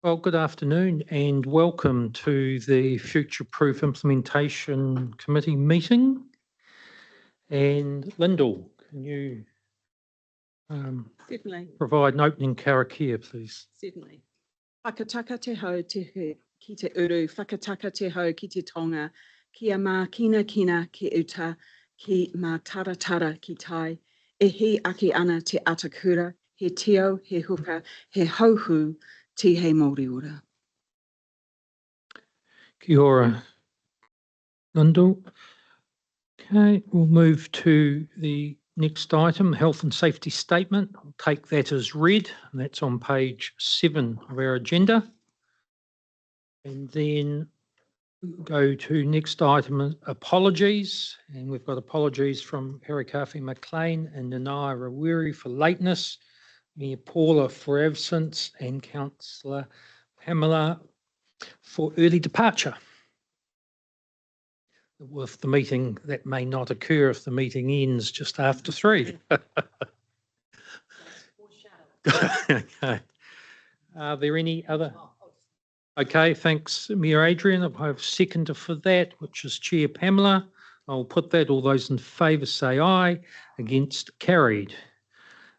Well, good afternoon and welcome to the Future Proof Implementation Committee meeting. And Lyndall, can you Certainly. provide an opening karakia, please? Certainly. Whakataka te hau ki te uru, whakataka te hau ki te tonga, kia mā kina ki uta, ki mā taratara ki tai, e he ake ana te atakura, he teo, he huka, he hauhu, ti he Māori ora. Kia ora, Lyndall. Okay, we'll move to the next item, health and safety statement. I'll take that as read, and that's on page 7 of our agenda. And then go to next item, apologies, and we've got apologies from Karakia McLean and Nanai Rawiri for lateness, Mayor Paula for absence, and Councillor Pamela for early departure. With the meeting, that may not occur if the meeting ends just after 3. Okay. Are there any other? Okay, thanks, Mayor Adrian. I have a seconder for that, which is Chair Pamela. I'll put that. All those in favour say aye. Against, carried.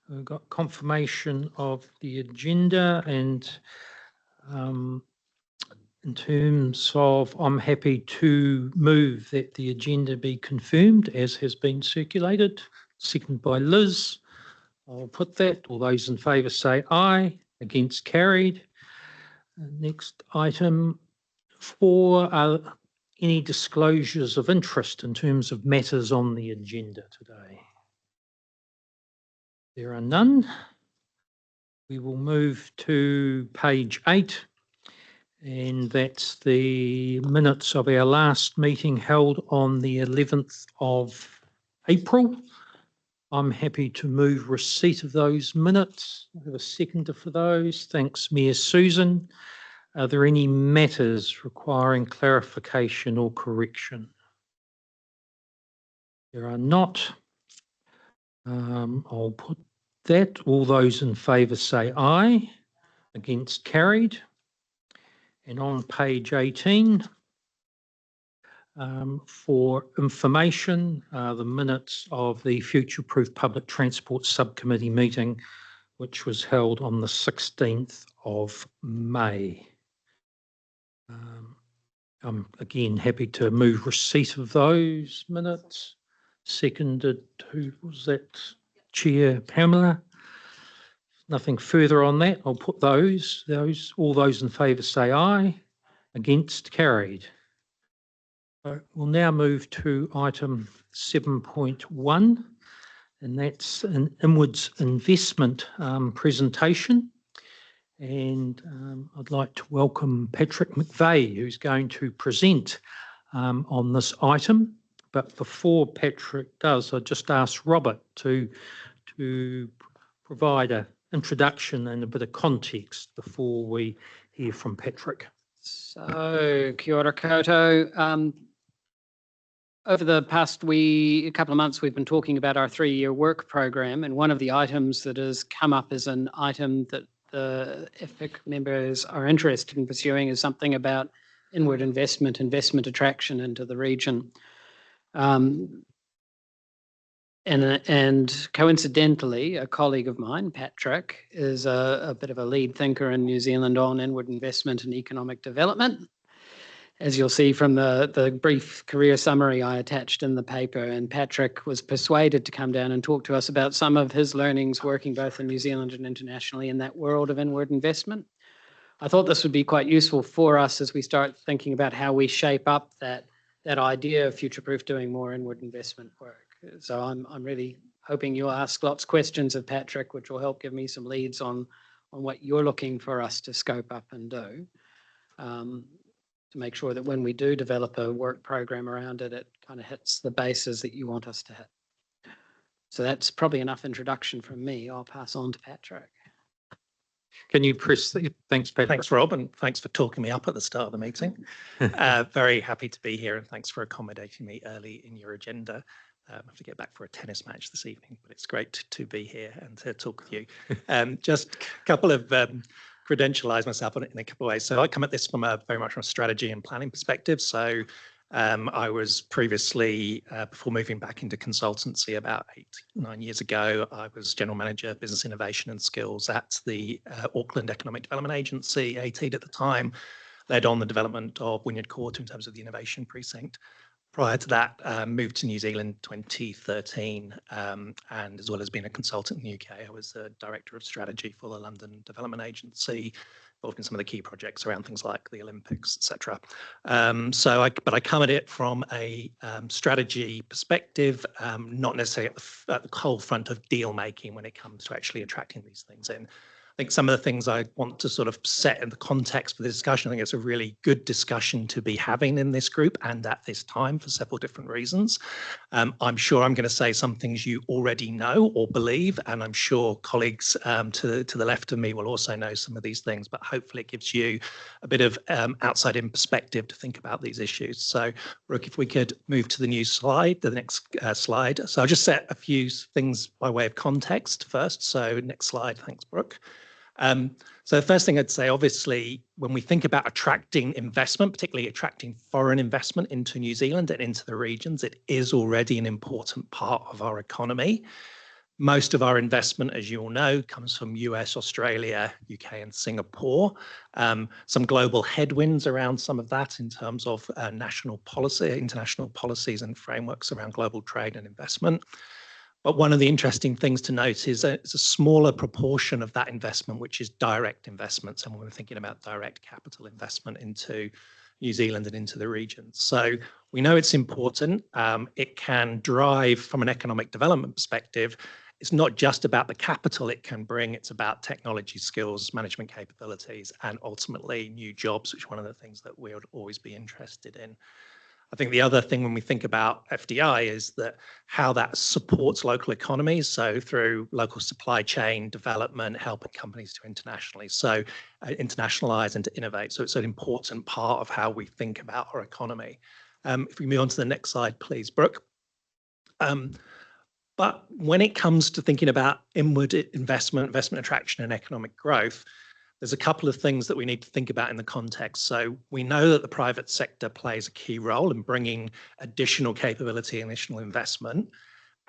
We've got confirmation of the agenda, and in terms of, I'm happy to move that the agenda be confirmed as has been circulated. Seconded by Liz. I'll put that. All those in favour say aye. Against, carried. Next item 4, are any disclosures of interest in terms of matters on the agenda today? There are none. We will move to page 8, and that's the minutes of our last meeting held on the 11th of April. I'm happy to move receipt of those minutes. I have a seconder for those. Thanks, Mayor Susan. Are there any matters requiring clarification or correction? There are not. I'll put that. All those in favour say aye. Against, carried. And on page 18, for information, the minutes of the Future Proof Public Transport Subcommittee meeting, which was held on the 16th of May. I'm again happy to move receipt of those minutes. Seconded, who was that? Chair Pamela. Nothing further on that. I'll put those. All those in favour say aye. Against, carried. We'll now move to item 7.1, and that's an inwards investment presentation. And I'd like to welcome Patrick McVeigh, who's going to present on this item. But before Patrick does, I'd just ask Robert to provide an introduction and a bit of context before we hear from Patrick. So, kia ora koutou. Over the past couple of months, we've been talking about our 3-year work program, and one of the items that has come up as an item that the EFIC members are interested in pursuing is something about inward investment attraction into the region. And coincidentally, a colleague of mine, Patrick, is a bit of a lead thinker in New Zealand on inward investment and economic development, as you'll see from the brief career summary I attached in the paper. And Patrick was persuaded to come down and talk to us about some of his learnings working both in New Zealand and internationally in that world of inward investment. I thought this would be quite useful for us as we start thinking about how we shape up that idea of future-proof doing more inward investment work. So I'm really hoping you'll ask lots of questions of Patrick, which will help give me some leads on what you're looking for us to scope up and do, to make sure that when we do develop a work program around it, it kind of hits the bases that you want us to hit. So that's probably enough introduction from me. I'll pass on to Patrick. Can you press? Thanks, Patrick. Thanks, Rob, and thanks for talking me up at the start of the meeting. Very happy to be here, and thanks for accommodating me early in your agenda. I have to get back for a tennis match this evening, but it's great to be here and to talk with you. Just a couple of credentialize myself on it in a couple of ways. So I come at this from very much from a strategy and planning perspective. So I was previously, before moving back into consultancy about 8-9 years ago, I was General Manager, Business Innovation and Skills at the Auckland Economic Development Agency, 18 at the time, led on the development of Wynyard Quarter in terms of the innovation precinct. Prior to that, moved to New Zealand 2013, and as well as being a consultant in the UK, I was the Director of Strategy for the London Development Agency, involved in some of the key projects around things like the Olympics, etc. But I come at it from a strategy perspective, not necessarily at the cold front of deal making when it comes to actually attracting these things in. I think some of the things I want to sort of set in the context for the discussion, I think it's a really good discussion to be having in this group and at this time for several different reasons. I'm sure I'm going to say some things you already know or believe, and I'm sure colleagues to the left of me will also know some of these things, but hopefully it gives you a bit of outside-in perspective to think about these issues. So, Brooke, if we could move to the new slide, the next slide. So I'll just set a few things by way of context first. So next slide, thanks, Brooke. So the first thing I'd say, obviously, when we think about attracting investment, particularly attracting foreign investment into New Zealand and into the regions, it is already an important part of our economy. Most of our investment, as you all know, comes from US, Australia, UK and Singapore. Some global headwinds around some of that in terms of national policy, international policies and frameworks around global trade and investment. But one of the interesting things to note is that it's a smaller proportion of that investment, which is direct investments. And when we're thinking about direct capital investment into New Zealand and into the region. So we know it's important. It can drive from an economic development perspective. It's not just about the capital it can bring, it's about technology skills, management capabilities, and ultimately new jobs, which is one of the things that we would always be interested in. I think the other thing when we think about FDI is that how that supports local economies, so through local supply chain development, helping companies to internationalize and to innovate. So it's an important part of how we think about our economy. If we move on to the next slide, please, Brooke. But when it comes to thinking about inward investment attraction and economic growth, there's a couple of things that we need to think about in the context. So we know that the private sector plays a key role in bringing additional capability and additional investment.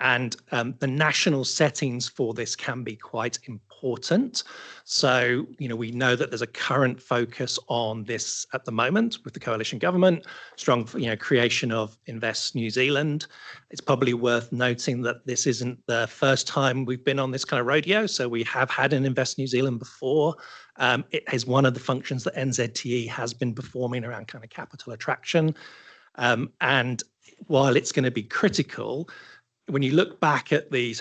And the national settings for this can be quite important. So, we know that there's a current focus on this at the moment with the coalition government, strong, creation of Invest New Zealand. It's probably worth noting that this isn't the first time we've been on this kind of rodeo. So we have had an Invest New Zealand before. It is one of the functions that NZTE has been performing around kind of capital attraction. And while it's going to be critical, when you look back at the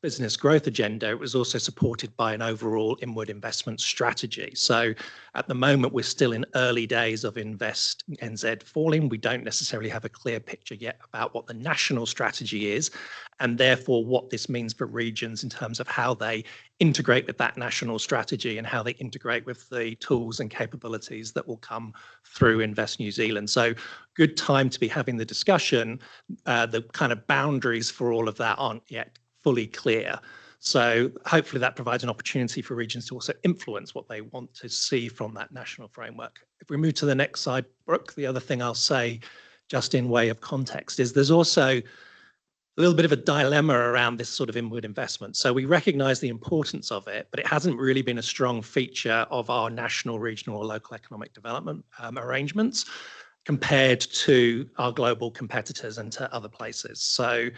business growth agenda, it was also supported by an overall inward investment strategy. So at the moment, we're still in early days of Invest NZ falling. We don't necessarily have a clear picture yet about what the national strategy is, and therefore what this means for regions in terms of how they integrate with that national strategy and how they integrate with the tools and capabilities that will come through Invest New Zealand. So good time to be having the discussion. The kind of boundaries for all of that aren't yet fully clear. So hopefully that provides an opportunity for regions to also influence what they want to see from that national framework. If we move to the next slide, Brooke, the other thing I'll say just in way of context is there's also a little bit of a dilemma around this sort of inward investment. So we recognise the importance of it, but it hasn't really been a strong feature of our national, regional or local economic development arrangements compared to our global competitors and to other places. So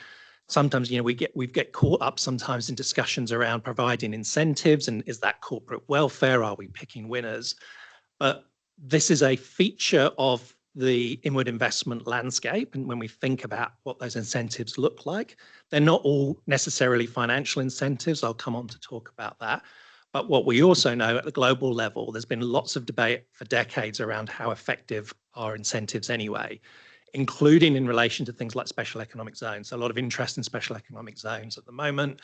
sometimes, we get caught up sometimes in discussions around providing incentives and is that corporate welfare? Are we picking winners? But this is a feature of the inward investment landscape. And when we think about what those incentives look like, they're not all necessarily financial incentives. I'll come on to talk about that. But what we also know at the global level, there's been lots of debate for decades around how effective are incentives anyway, including in relation to things like special economic zones. So a lot of interest in special economic zones at the moment.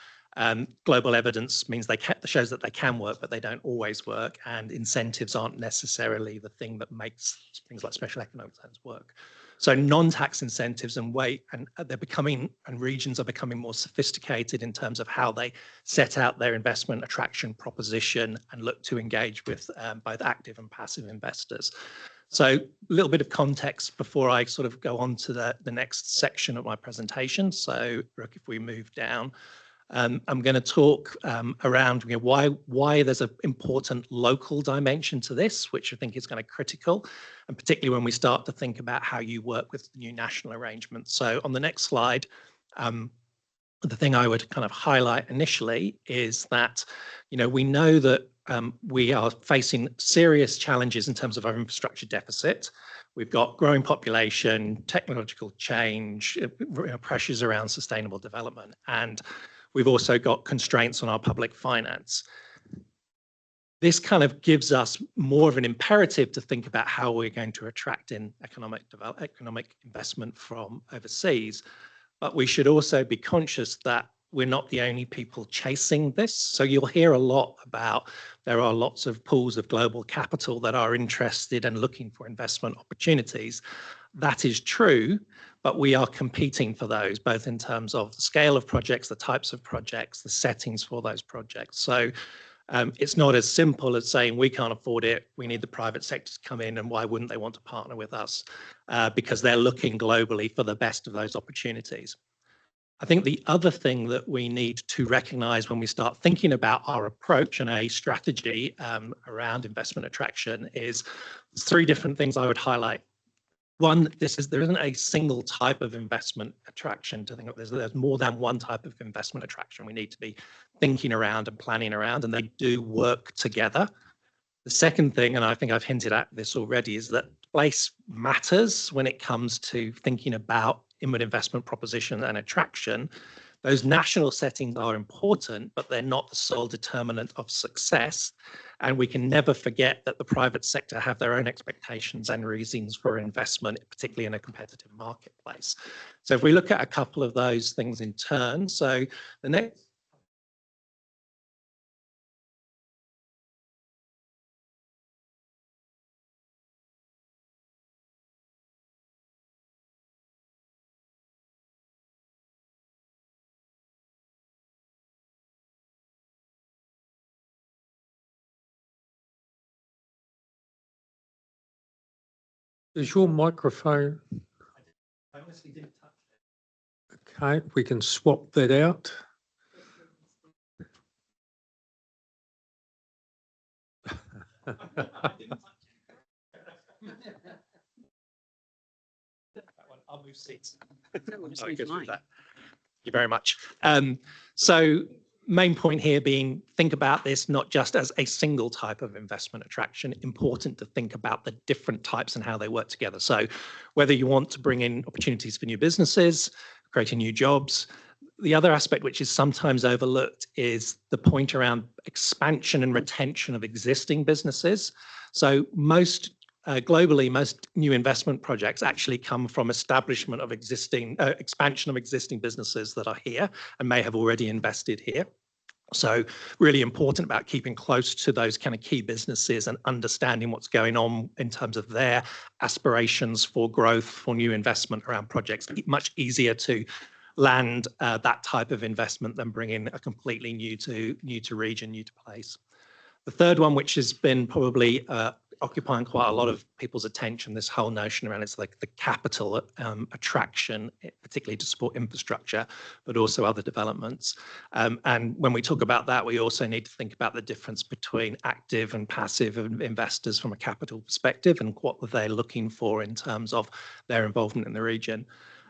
Global evidence means shows that they can work, but they don't always work. And incentives aren't necessarily the thing that makes things like special economic zones work. So non-tax incentives and regions are becoming more sophisticated in terms of how they set out their investment attraction proposition and look to engage with both active and passive investors. So a little bit of context before I sort of go on to the next section of my presentation. So Brooke, if we move down, I'm going to talk around why there's an important local dimension to this, which I think is kind of critical, and particularly when we start to think about how you work with the new national arrangements. So on the next slide, the thing I would kind of highlight initially is that, we know that we are facing serious challenges in terms of our infrastructure deficit. We've got growing population, technological change, pressures around sustainable development, and we've also got constraints on our public finance. This kind of gives us more of an imperative to think about how we're going to attract in economic investment from overseas. But we should also be conscious that we're not the only people chasing this. So you'll hear a lot about there are lots of pools of global capital that are interested and looking for investment opportunities. That is true, but we are competing for those, both in terms of the scale of projects, the types of projects, the settings for those projects. So it's not as simple as saying we can't afford it, we need the private sector to come in, and why wouldn't they want to partner with us? Because they're looking globally for the best of those opportunities. I think the other thing that we need to recognise when we start thinking about our approach and a strategy around investment attraction is three different things I would highlight. One, there isn't a single type of investment attraction to think of. There's more than one type of investment attraction we need to be thinking around and planning around, and they do work together. The second thing, and I think I've hinted at this already, is that place matters when it comes to thinking about inward investment proposition and attraction. Those national settings are important, but they're not the sole determinant of success. And we can never forget that the private sector have their own expectations and reasons for investment, particularly in a competitive marketplace. So if we look at a couple of those things in turn, so the next. Is your microphone? I honestly didn't touch it. Okay, we can swap that out. I'll move seats. just move mine. Thank you very much. So main point here being, think about this not just as a single type of investment attraction, important to think about the different types and how they work together. So whether you want to bring in opportunities for new businesses, creating new jobs, the other aspect which is sometimes overlooked is the point around expansion and retention of existing businesses. So globally, most new investment projects actually come from establishment of expansion of existing businesses that are here and may have already invested here. So really important about keeping close to those kind of key businesses and understanding what's going on in terms of their aspirations for growth, for new investment around projects. Much easier to land that type of investment than bring in a completely new to region, new to place. The third one, which has been probably occupying quite a lot of people's attention, this whole notion around it's like the capital attraction, particularly to support infrastructure, but also other developments. And when we talk about that, we also need to think about the difference between active and passive investors from a capital perspective and what they're looking for in terms of their involvement in the region.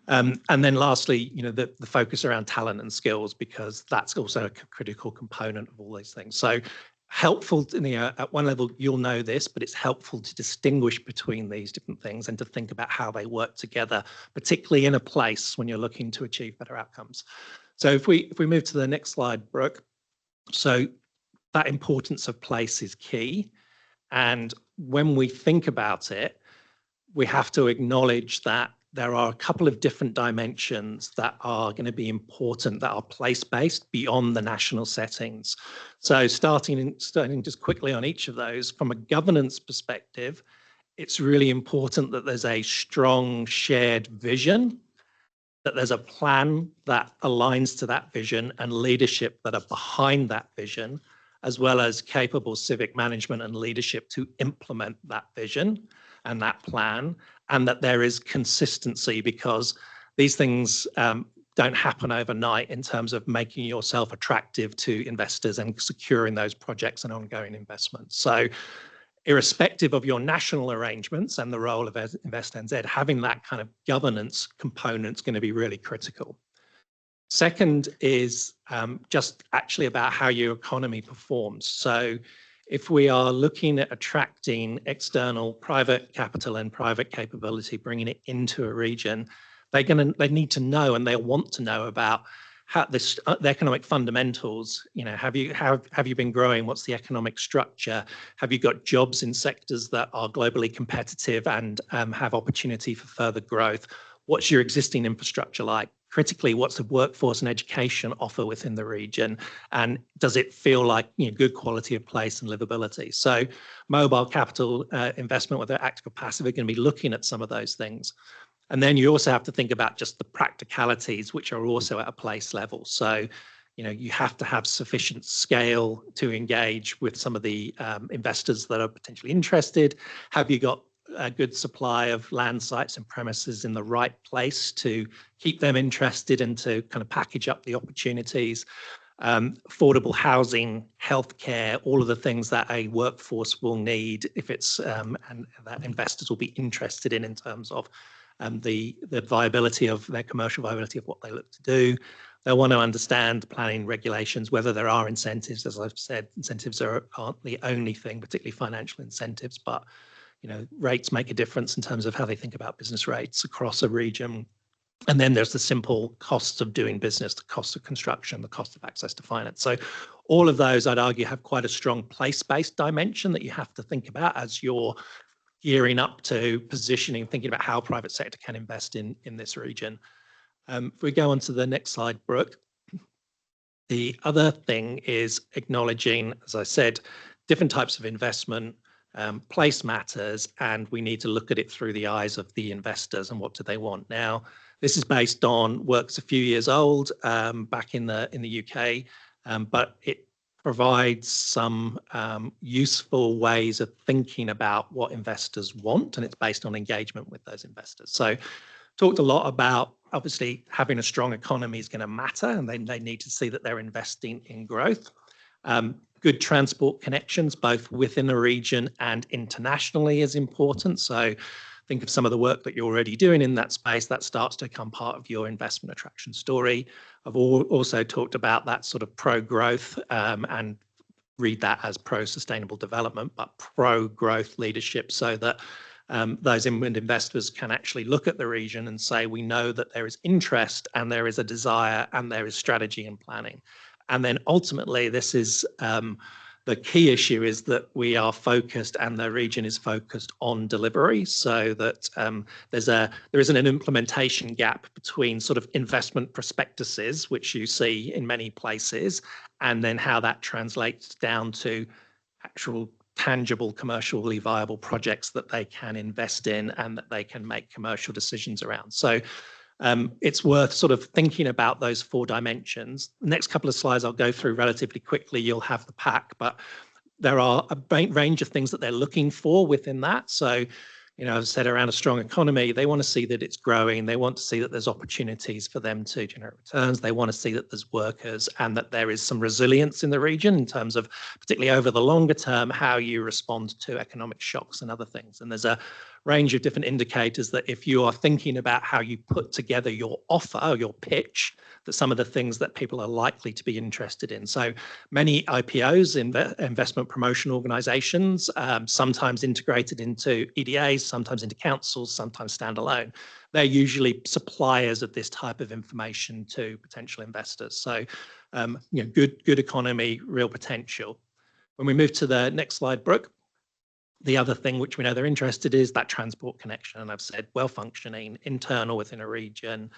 And then lastly, the focus around talent and skills, because that's also a critical component of all these things. So helpful, at one level, you'll know this, but it's helpful to distinguish between these different things and to think about how they work together, particularly in a place when you're looking to achieve better outcomes. So if we move to the next slide, Brooke. So that importance of place is key. And when we think about it, we have to acknowledge that there are a couple of different dimensions that are going to be important that are place-based beyond the national settings. So starting just quickly on each of those, from a governance perspective, it's really important that there's a strong shared vision, that there's a plan that aligns to that vision and leadership that are behind that vision, as well as capable civic management and leadership to implement that vision and that plan, and that there is consistency, because these things don't happen overnight in terms of making yourself attractive to investors and securing those projects and ongoing investments. So irrespective of your national arrangements and the role of Invest NZ, having that kind of governance component is going to be really critical. Second is just actually about how your economy performs. So if we are looking at attracting external private capital and private capability, bringing it into a region, they need to know, and they want to know about how the economic fundamentals. You know, have you been growing? What's the economic structure? Have you got jobs in sectors that are globally competitive and have opportunity for further growth? What's your existing infrastructure like? Critically, what's the workforce and education offer within the region? And does it feel like, you know, good quality of place and livability? So mobile capital investment, whether active or passive, are going to be looking at some of those things. And then you also have to think about just the practicalities, which are also at a place level. So, you know, you have to have sufficient scale to engage with some of the investors that are potentially interested. Have you got a good supply of land sites and premises in the right place to keep them interested and to kind of package up the opportunities? Affordable housing, healthcare, all of the things that a workforce will need if it's and that investors will be interested in terms of the viability of their commercial viability of what they look to do. They'll want to understand planning regulations, whether there are incentives. As I've said, incentives aren't the only thing, particularly financial incentives, but you know, rates make a difference in terms of how they think about business rates across a region. And then there's the simple costs of doing business, the cost of construction, the cost of access to finance. So all of those, I'd argue, have quite a strong place-based dimension that you have to think about as you're gearing up to positioning, thinking about how private sector can invest in this region. If we go on to the next slide, Brooke. The other thing is acknowledging, as I said, different types of investment. Place matters, and we need to look at it through the eyes of the investors and what do they want. Now, this is based on works a few years old, back in the UK, but it provides some useful ways of thinking about what investors want, and it's based on engagement with those investors. So talked a lot about, obviously, having a strong economy is going to matter, and they need to see that they're investing in growth. Good transport connections, both within a region and internationally, is important. So think of some of the work that you're already doing in that space. That starts to become part of your investment attraction story. I've also talked about that sort of pro-growth, and read that as pro-sustainable development, but pro-growth leadership, so that those inward investors can actually look at the region and say, we know that there is interest and there is a desire and there is strategy and planning. And then ultimately, this is the key issue, is that we are focused and the region is focused on delivery, so that there isn't an implementation gap between sort of investment prospectuses, which you see in many places, and then how that translates down to actual tangible, commercially viable projects that they can invest in and that they can make commercial decisions around. So it's worth sort of thinking about those four dimensions. The next couple of slides I'll go through relatively quickly. You'll have the pack, but there are a range of things that they're looking for within that. So, you know, as I said, around a strong economy, they want to see that it's growing. They want to see that there's opportunities for them to generate returns. They want to see that there's workers and that there is some resilience in the region in terms of, particularly over the longer term, how you respond to economic shocks and other things. And there's a range of different indicators that if you are thinking about how you put together your offer or your pitch, that some of the things that people are likely to be interested in. So many IPOs, investment promotion organizations, sometimes integrated into EDAs, sometimes into councils, sometimes standalone. They're usually suppliers of this type of information to potential investors. So, you know, good economy, real potential. When we move to the next slide, Brooke. The other thing which we know they're interested in is that transport connection. And I've said well-functioning, internal within a region,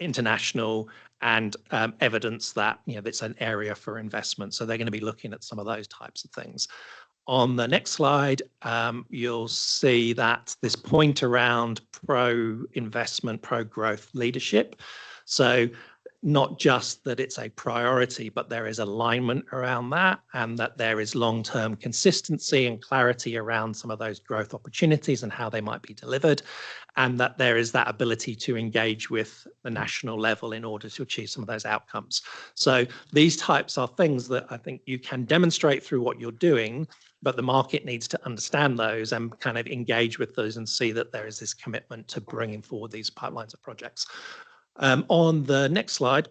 international, and evidence that, you know, it's an area for investment. So they're going to be looking at some of those types of things. On the next slide, you'll see that this point around pro-investment, pro-growth leadership. So not just that it's a priority, but there is alignment around that, and that there is long-term consistency and clarity around some of those growth opportunities and how they might be delivered, and that there is that ability to engage with the national level in order to achieve some of those outcomes. So these types are things that I think you can demonstrate through what you're doing, but the market needs to understand those and kind of engage with those and see that there is this commitment to bringing forward these pipelines of projects. On the next slide,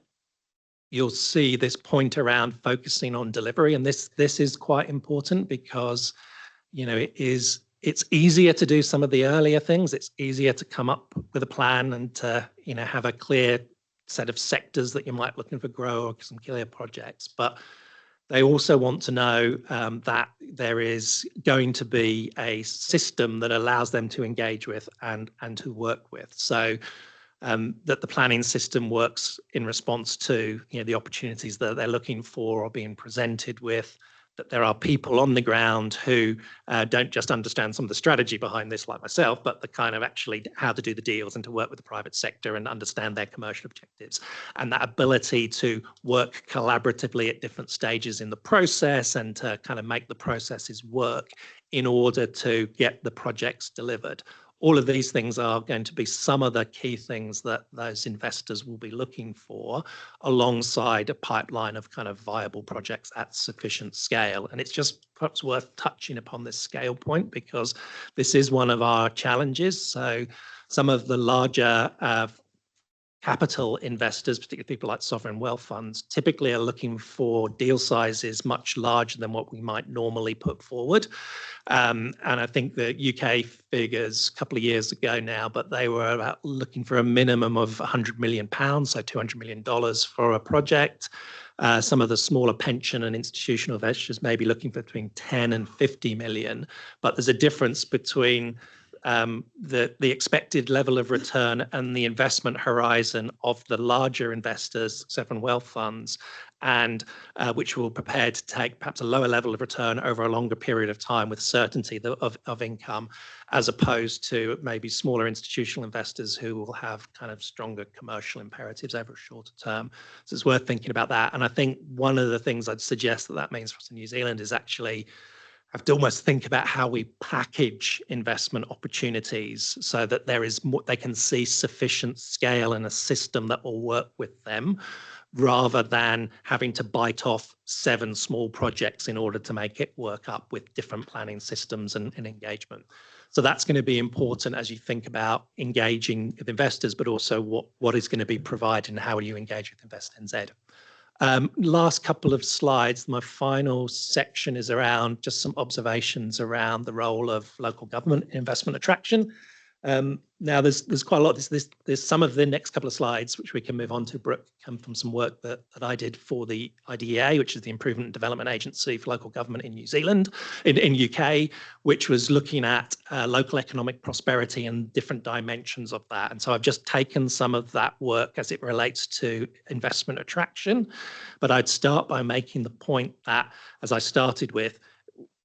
you'll see this point around focusing on delivery, and this is quite important because, you know, it's easier to do some of the earlier things. It's easier to come up with a plan and to, you know, have a clear set of sectors that you might be looking for grow or some clear projects, but they also want to know that there is going to be a system that allows them to engage with and to work with. So that the planning system works in response to, you know, the opportunities that they're looking for or being presented with, that there are people on the ground who don't just understand some of the strategy behind this like myself, but the kind of actually how to do the deals and to work with the private sector and understand their commercial objectives. And that ability to work collaboratively at different stages in the process and to kind of make the processes work in order to get the projects delivered. All of these things are going to be some of the key things that those investors will be looking for alongside a pipeline of kind of viable projects at sufficient scale. And it's just perhaps worth touching upon this scale point because this is one of our challenges. So some of the larger capital investors, particularly people like sovereign wealth funds, typically are looking for deal sizes much larger than what we might normally put forward. And I think the UK figures a couple of years ago now, but they were about looking for a minimum of £100 million, so $200 million for a project. Some of the smaller pension and institutional investors may be looking for between 10 and 50 million, but there's a difference between the expected level of return and the investment horizon of the larger investors, sovereign wealth funds, and which will prepared to take perhaps a lower level of return over a longer period of time with certainty of income, as opposed to maybe smaller institutional investors who will have kind of stronger commercial imperatives over a shorter term. So it's worth thinking about that. And I think one of the things I'd suggest that means for us in New Zealand is actually have to almost think about how we package investment opportunities so that there is more, they can see sufficient scale in a system that will work with them, rather than having to bite off 7 small projects in order to make it work up with different planning systems and engagement. So that's going to be important as you think about engaging with investors, but also what is going to be provided and how will you engage with Invest NZ. Last couple of slides, my final section is around just some observations around the role of local government investment attraction. Now there's quite a lot. There's some of the next couple of slides which we can move on to, Brooke, come from some work that I did for the IDEA, which is the Improvement and Development Agency for Local Government in New Zealand, in UK, which was looking at local economic prosperity and different dimensions of that. And so I've just taken some of that work as it relates to investment attraction, but I'd start by making the point that, as I started with,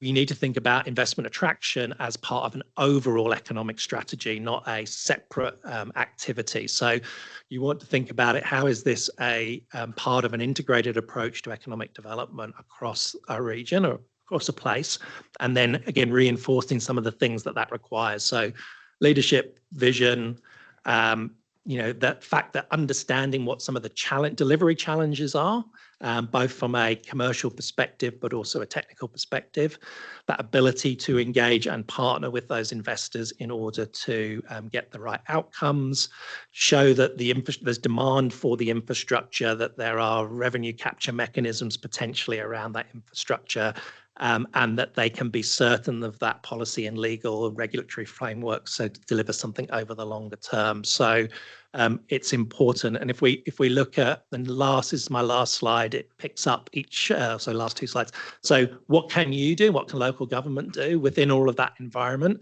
you need to think about investment attraction as part of an overall economic strategy, not a separate activity. So you want to think about it, how is this a part of an integrated approach to economic development across a region or across a place? And then again, reinforcing some of the things that requires. So leadership, vision, you know, that fact that understanding what some of the delivery challenges are, both from a commercial perspective, but also a technical perspective, that ability to engage and partner with those investors in order to get the right outcomes, show that there's demand for the infrastructure, that there are revenue capture mechanisms potentially around that infrastructure, and that they can be certain of that policy and legal and regulatory framework, so to deliver something over the longer term. So it's important. And if we look at, and this is my last slide, it picks up each, so last 2 slides. So what can you do? What can local government do within all of that environment?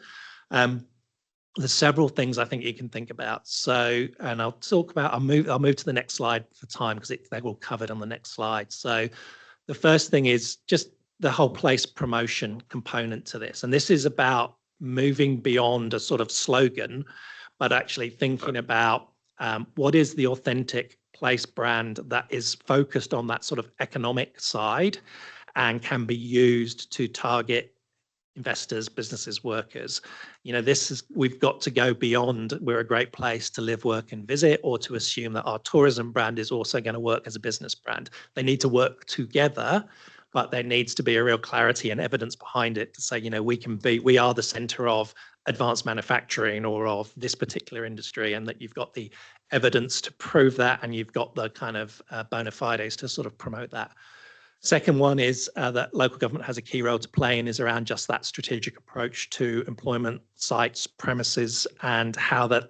There's several things I think you can think about. So, and I'll move to the next slide for time because they're all covered on the next slide. So the first thing is just the whole place promotion component to this. And this is about moving beyond a sort of slogan, but actually thinking about what is the authentic place brand that is focused on that sort of economic side and can be used to target investors, businesses, workers. You know, we've got to go beyond we're a great place to live, work and visit, or to assume that our tourism brand is also going to work as a business brand. They need to work together, but there needs to be a real clarity and evidence behind it to say, you know, we are the center of advanced manufacturing or of this particular industry, and that you've got the evidence to prove that, and you've got the kind of bona fides to sort of promote that. Second one is that local government has a key role to play and is around just that strategic approach to employment sites, premises, and how that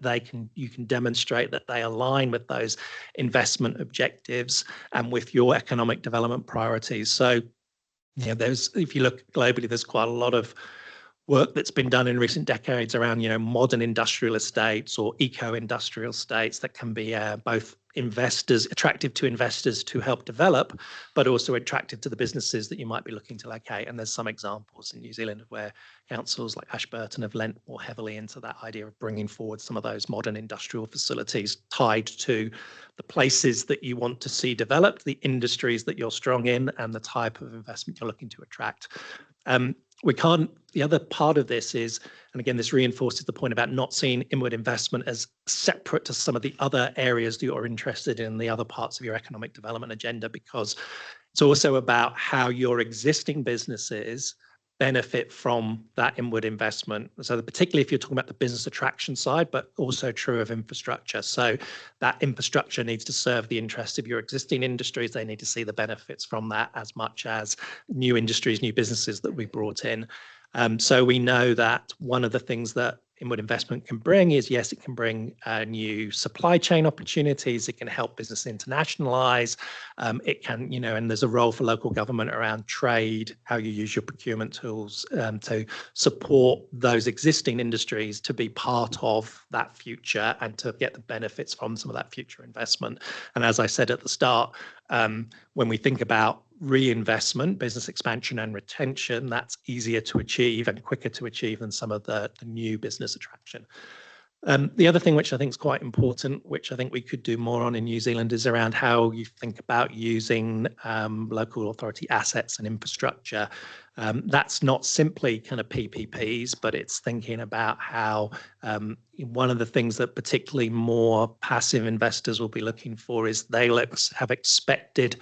you can demonstrate that they align with those investment objectives and with your economic development priorities. So, you know, if you look globally, there's quite a lot of work that's been done in recent decades around, you know, modern industrial estates or eco-industrial estates that can be both attractive to investors to help develop, but also attractive to the businesses that you might be looking to locate. And there's some examples in New Zealand where councils like Ashburton have lent more heavily into that idea of bringing forward some of those modern industrial facilities tied to the places that you want to see developed, the industries that you're strong in, and the type of investment you're looking to attract. The other part of this is, and again, this reinforces the point about not seeing inward investment as separate to some of the other areas that you're interested in, the other parts of your economic development agenda, because it's also about how your existing businesses benefit from that inward investment. So particularly if you're talking about the business attraction side, but also true of infrastructure. So that infrastructure needs to serve the interests of your existing industries. They need to see the benefits from that as much as new industries, new businesses that we brought in. So we know that one of the things that inward investment can bring is, yes, it can bring new supply chain opportunities. It can help business internationalize. It can, you know, and there's a role for local government around trade, how you use your procurement tools to support those existing industries to be part of that future and to get the benefits from some of that future investment. And as I said at the start, when we think about reinvestment, business expansion and retention, that's easier to achieve and quicker to achieve than some of the new business attraction. The other thing which I think is quite important, which I think we could do more on in New Zealand, is around how you think about using local authority assets and infrastructure. That's not simply kind of PPPs, but it's thinking about how one of the things that particularly more passive investors will be looking for is they'll have expected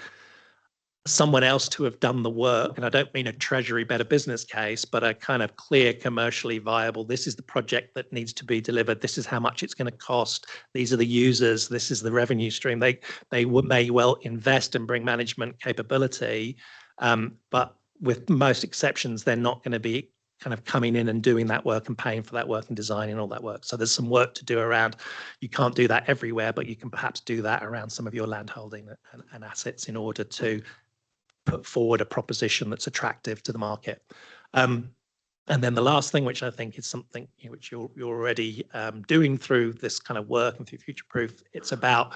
someone else to have done the work. And I don't mean a Treasury better business case, but a kind of clear, commercially viable, this is the project that needs to be delivered. This is how much it's going to cost. These are the users. This is the revenue stream. They may well invest and bring management capability. But with most exceptions, they're not going to be kind of coming in and doing that work and paying for that work and designing all that work. So there's some work to do around, you can't do that everywhere, but you can perhaps do that around some of your land holding and assets in order to put forward a proposition that's attractive to the market. And then the last thing, which I think is something which you're already doing through this kind of work and through Future Proof, it's about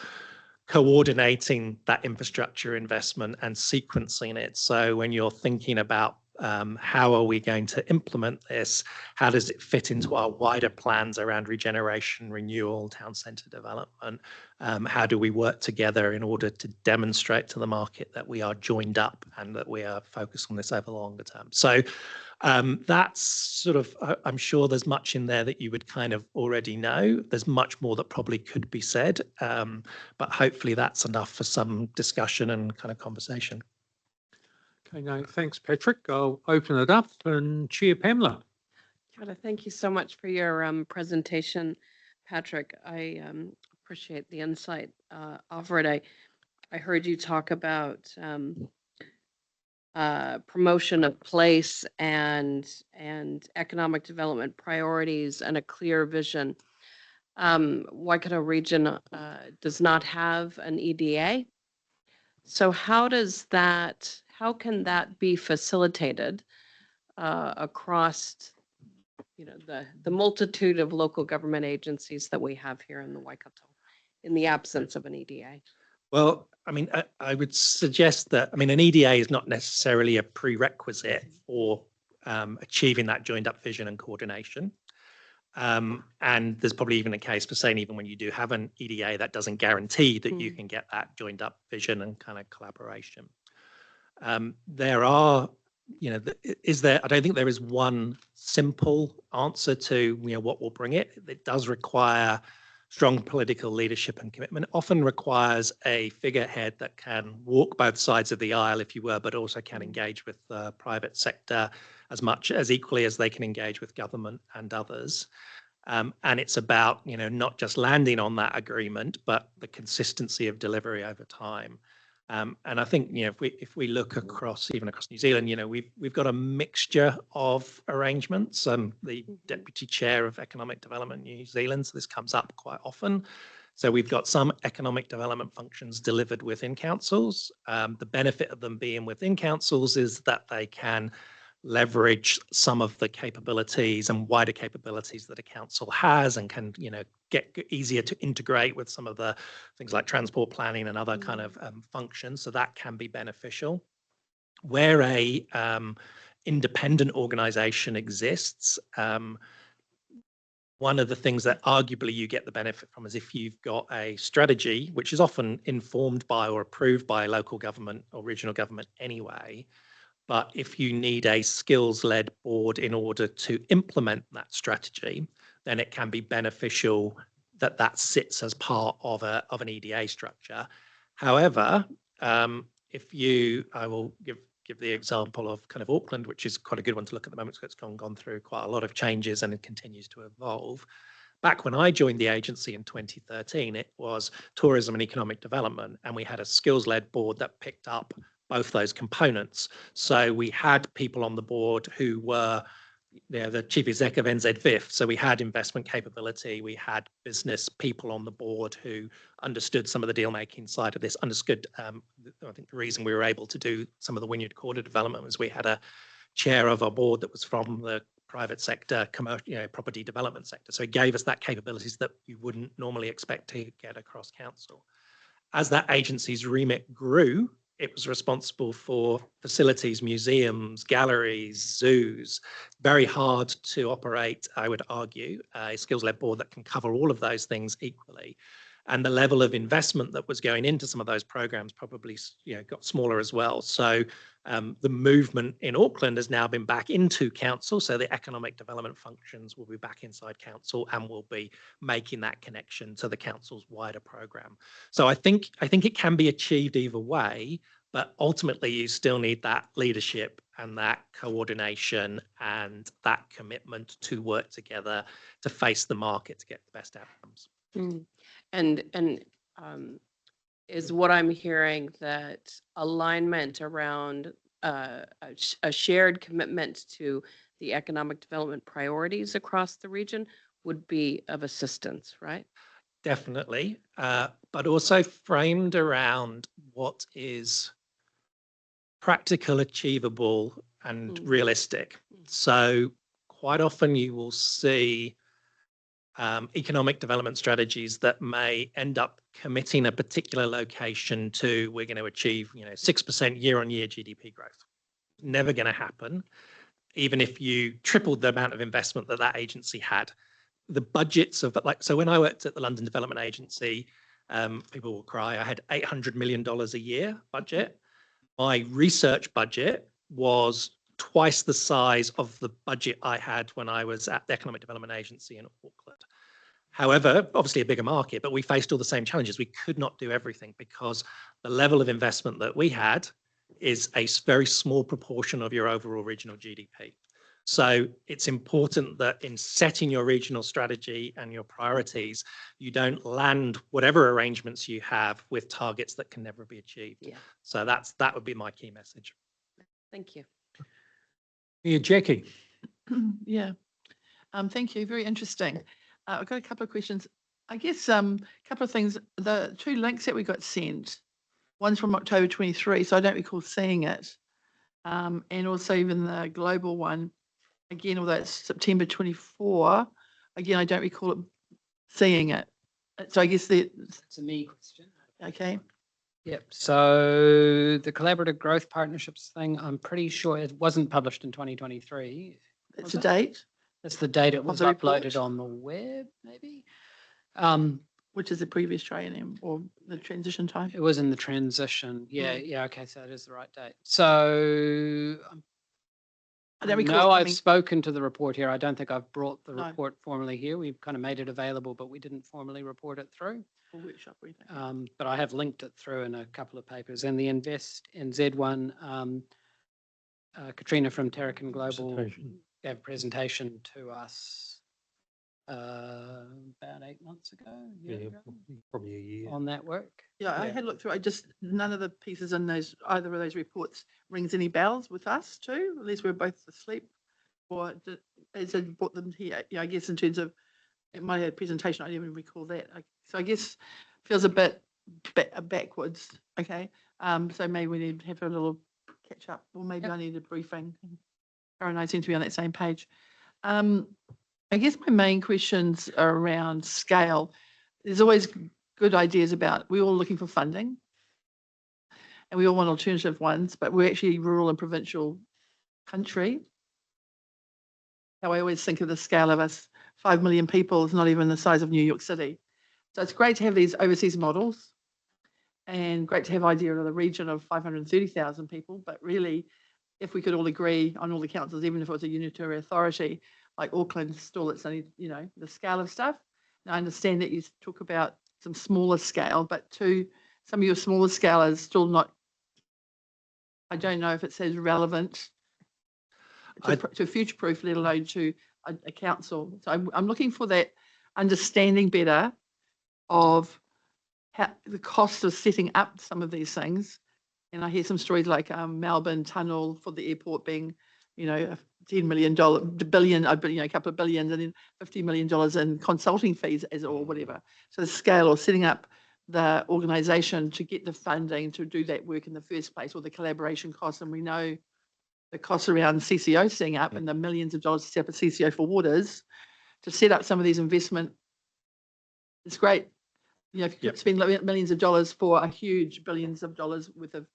coordinating that infrastructure investment and sequencing it. So when you're thinking about how are we going to implement this, how does it fit into our wider plans around regeneration, renewal, town centre development? How do we work together in order to demonstrate to the market that we are joined up and that we are focused on this over the longer term? So that's sort of, I'm sure there's much in there that you would kind of already know. There's much more that probably could be said, but hopefully that's enough for some discussion and kind of conversation. Okay, no, thanks, Patrick. I'll open it up and Chair Pamela. Thank you so much for your presentation, Patrick. I appreciate the insight offered. I heard you talk about promotion of place and economic development priorities and a clear vision. Waikato region does not have an EDA. So how can that be facilitated across, you know, the multitude of local government agencies that we have here in the Waikato in the absence of an EDA? Well, I mean, I would suggest that, I mean, an EDA is not necessarily a prerequisite for achieving that joined up vision and coordination. And there's probably even a case for saying even when you do have an EDA, that doesn't guarantee that you can get that joined up vision and kind of collaboration. There are, you know, I don't think there is one simple answer to, you know, what will bring it. It does require strong political leadership and commitment. It often requires a figurehead that can walk both sides of the aisle, if you were, but also can engage with the private sector as much as equally as they can engage with government and others. And it's about, you know, not just landing on that agreement, but the consistency of delivery over time. And I think, you know, if we look across, even across New Zealand, you know, we've got a mixture of arrangements. The Deputy Chair of Economic Development New Zealand, so this comes up quite often. So we've got some economic development functions delivered within councils. The benefit of them being within councils is that they can leverage some of the capabilities and wider capabilities that a council has, and can, you know, get easier to integrate with some of the things like transport planning and other kind of functions. So that can be beneficial. Where a independent organization exists, one of the things that arguably you get the benefit from is if you've got a strategy, which is often informed by or approved by local government or regional government anyway. But if you need a skills-led board in order to implement that strategy, then it can be beneficial that that sits as part of an EDA structure. However, I will give the example of kind of Auckland, which is quite a good one to look at the moment, because it's gone through quite a lot of changes and it continues to evolve. Back when I joined the agency in 2013, it was tourism and economic development, and we had a skills-led board that picked up both those components. So we had people on the board who were, you know, the chief exec of NZVIF. So we had investment capability. We had business people on the board who understood some of the deal making side of this, understood, I think the reason we were able to do some of the Wynyard Quarter development was we had a chair of our board that was from the private sector, commercial, you know, property development sector. So it gave us that capabilities that you wouldn't normally expect to get across council. As that agency's remit grew, it was responsible for facilities, museums, galleries, zoos. Very hard to operate, I would argue, a skills-led board that can cover all of those things equally. And the level of investment that was going into some of those programs probably, you know, got smaller as well. So the movement in Auckland has now been back into council. So the economic development functions will be back inside council and will be making that connection to the council's wider program. So I think it can be achieved either way, but ultimately you still need that leadership and that coordination and that commitment to work together to face the market to get the best outcomes. And is what I'm hearing that alignment around a shared commitment to the economic development priorities across the region would be of assistance, right? Definitely, but also framed around what is practical, achievable, and realistic. So quite often you will see economic development strategies that may end up committing a particular location to, we're going to achieve, you know, 6% year-on-year GDP growth. Never going to happen, even if you tripled the amount of investment that that agency had. The budgets of, like, so when I worked at the London Development Agency, people will cry, I had $800 million a year budget. My research budget was twice the size of the budget I had when I was at the Economic Development Agency in Auckland. However, obviously a bigger market, but we faced all the same challenges. We could not do everything because the level of investment that we had is a very small proportion of your overall regional GDP. So it's important that in setting your regional strategy and your priorities, you don't land whatever arrangements you have with targets that can never be achieved. Yeah. So that would be my key message. Thank you. Yeah, Jackie. Yeah. Thank you. Very interesting. I've got a couple of questions. I guess a couple of things. The two links that we got sent, one's from October 23, so I don't recall seeing it. And also even the global one, again, although it's September 24, again, I don't recall seeing it. So I guess It's a me question. okay. Yep. So the collaborative growth partnerships thing, I'm pretty sure it wasn't published in 2023. That's Was the it? date, That's the date it was the report? uploaded on the web, maybe. which is the previous triennium or the transition time. It was in the transition. Yeah, Mm. yeah. Okay, so it is the right date. So I don't I recall know it I've coming- spoken to the report here. I don't think I've brought the No. report formally here. We've kind of made it available, but we didn't formally report it through. or workshop or anything. But I have linked it through in a couple of papers. And the Invest NZ one, Katrina from Terracan Global Presentation. gave a presentation to us about 8 months ago, a year Yeah, ago, probably a year. on that work. Yeah, I had looked through, I just, none of the pieces in those, either of those reports rings any bells with us too, unless we're both asleep. Or as I brought them here, yeah, I guess in terms of, it might have a presentation, I didn't even recall that. So I guess feels a bit backwards, okay? So maybe we need to have a little catch up, or maybe Yep. I need a briefing. Karen and I seem to be on that same page. I guess my main questions are around scale. There's always good ideas about, we're all looking for funding and we all want alternative ones, but we're actually rural and provincial country. How I always think of the scale of us, 5 million people is not even the size of New York City. So it's great to have these overseas models and great to have idea of the region of 530,000 people, but really, if we could all agree on all the councils, even if it was a unitary authority, like Auckland, still it's only, the scale of stuff. Now I understand that you talk about some smaller scale, but some of your smaller scale is still not, I don't know if it says relevant to future-proof, let alone to a council. So I'm looking for that understanding better of how the cost of setting up some of these things. And I hear some stories like Melbourne Tunnel for the airport being, a $10 million, a couple of billions, and then $50 million in consulting fees or whatever. So the scale or setting up the organisation to get the funding to do that work in the first place, or the collaboration costs. And we know the costs around CCO setting up and the millions of dollars to set up a CCO for waters to set up some of these investment. It's great. If you could spend millions of dollars for a huge billions of dollars worth of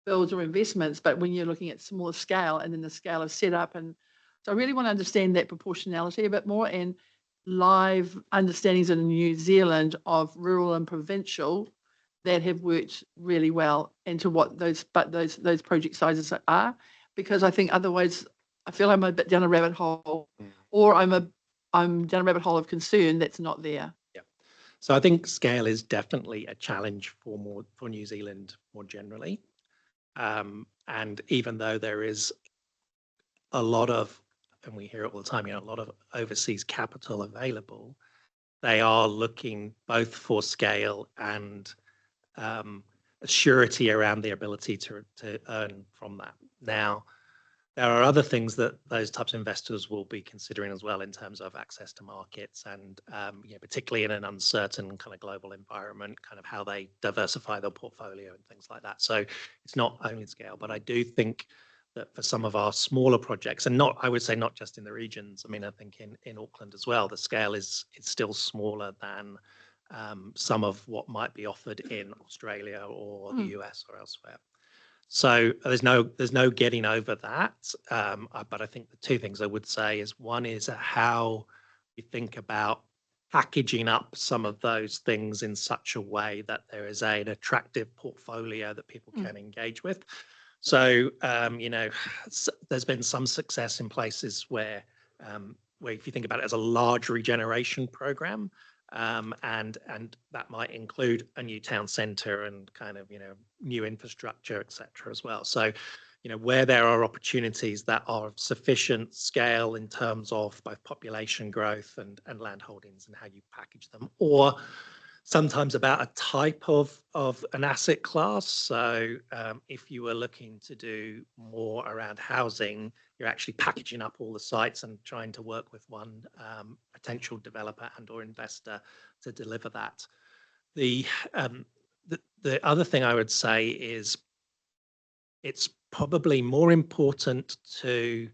builds or investments, but when you're looking at smaller scale and then the scale of setup, and so I really want to understand that proportionality a bit more, and live understandings in New Zealand of rural and provincial that have worked really well, and to what those project sizes are, because I think otherwise I feel I'm a bit down a rabbit hole, or I'm down a rabbit hole of concern that's not there. Yeah. So I think scale is definitely a challenge for New Zealand more generally. And even though there is a lot of, and we hear it all the time, a lot of overseas capital available, they are looking both for scale and a surety around the ability to earn from that. Now, there are other things that those types of investors will be considering as well in terms of access to markets and, particularly in an uncertain kind of global environment, kind of how they diversify their portfolio and things like that. So it's not only scale, but I do think that for some of our smaller projects, and I would say not just in the regions, I mean, I think in Auckland as well, the scale is still smaller than some of what might be offered in Australia or the US or elsewhere. So there's no getting over that. But I think the two things I would say is, one is how you think about packaging up some of those things in such a way that there is an attractive portfolio that people can engage with. So, there's been some success in places where if you think about it as a large regeneration program, and that might include a new town centre and kind of, new infrastructure, etc. as well. So, where there are opportunities that are of sufficient scale in terms of both population growth and land holdings and how you package them, or sometimes about a type of an asset class. So if you were looking to do more around housing, you're actually packaging up all the sites and trying to work with one potential developer and or investor to deliver that. The other thing I would say is it's probably more important to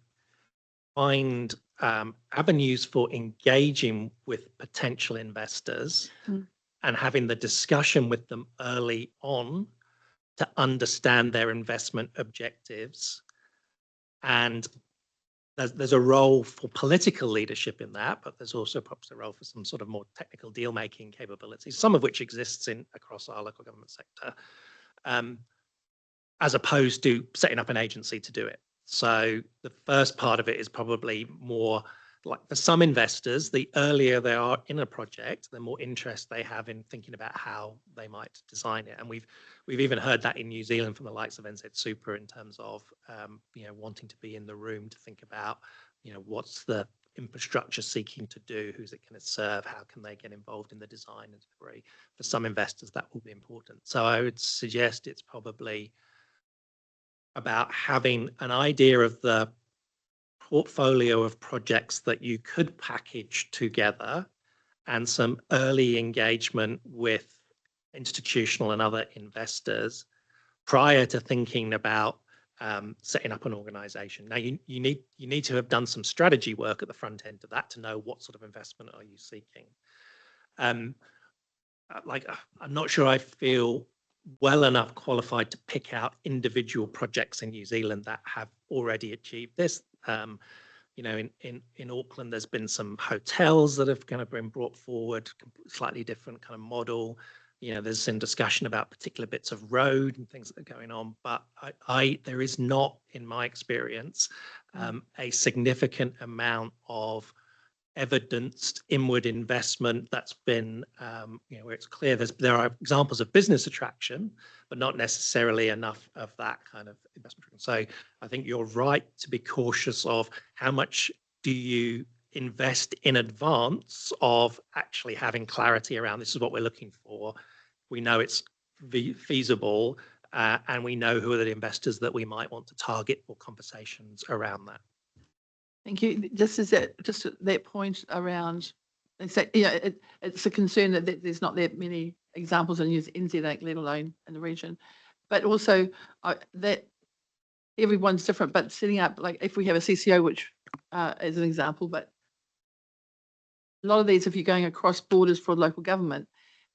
find avenues for engaging with potential investors and having the discussion with them early on to understand their investment objectives. And there's a role for political leadership in that, but there's also perhaps a role for some sort of more technical deal-making capabilities, some of which exists across our local government sector, as opposed to setting up an agency to do it. So the first part of it is probably more like, for some investors, the earlier they are in a project, the more interest they have in thinking about how they might design it. And we've even heard that in New Zealand from the likes of NZ Super in terms of wanting to be in the room to think about what's the infrastructure seeking to do, who's it going to serve, how can they get involved in the design and delivery. For some investors, that will be important. So I would suggest it's probably about having an idea of the portfolio of projects that you could package together and some early engagement with institutional and other investors prior to thinking about setting up an organization. Now, you need to have done some strategy work at the front end of that to know what sort of investment are you seeking. I'm not sure I feel well enough qualified to pick out individual projects in New Zealand that have already achieved this. In Auckland, there's been some hotels that have kind of been brought forward, slightly different kind of model. There's some discussion about particular bits of road and things that are going on, but there is not, in my experience, a significant amount of evidenced inward investment that's been, where it's clear there are examples of business attraction, but not necessarily enough of that kind of investment. So I think you're right to be cautious of how much do you invest in advance of actually having clarity around this is what we're looking for. We know it's feasible, and we know who are the investors that we might want to target for conversations around that. Thank you. Just that point around, it's a concern that there's not that many examples in NZ, let alone in the region, but also that everyone's different. But setting up, like if we have a CCO, which is an example, but a lot of these, if you're going across borders for local government,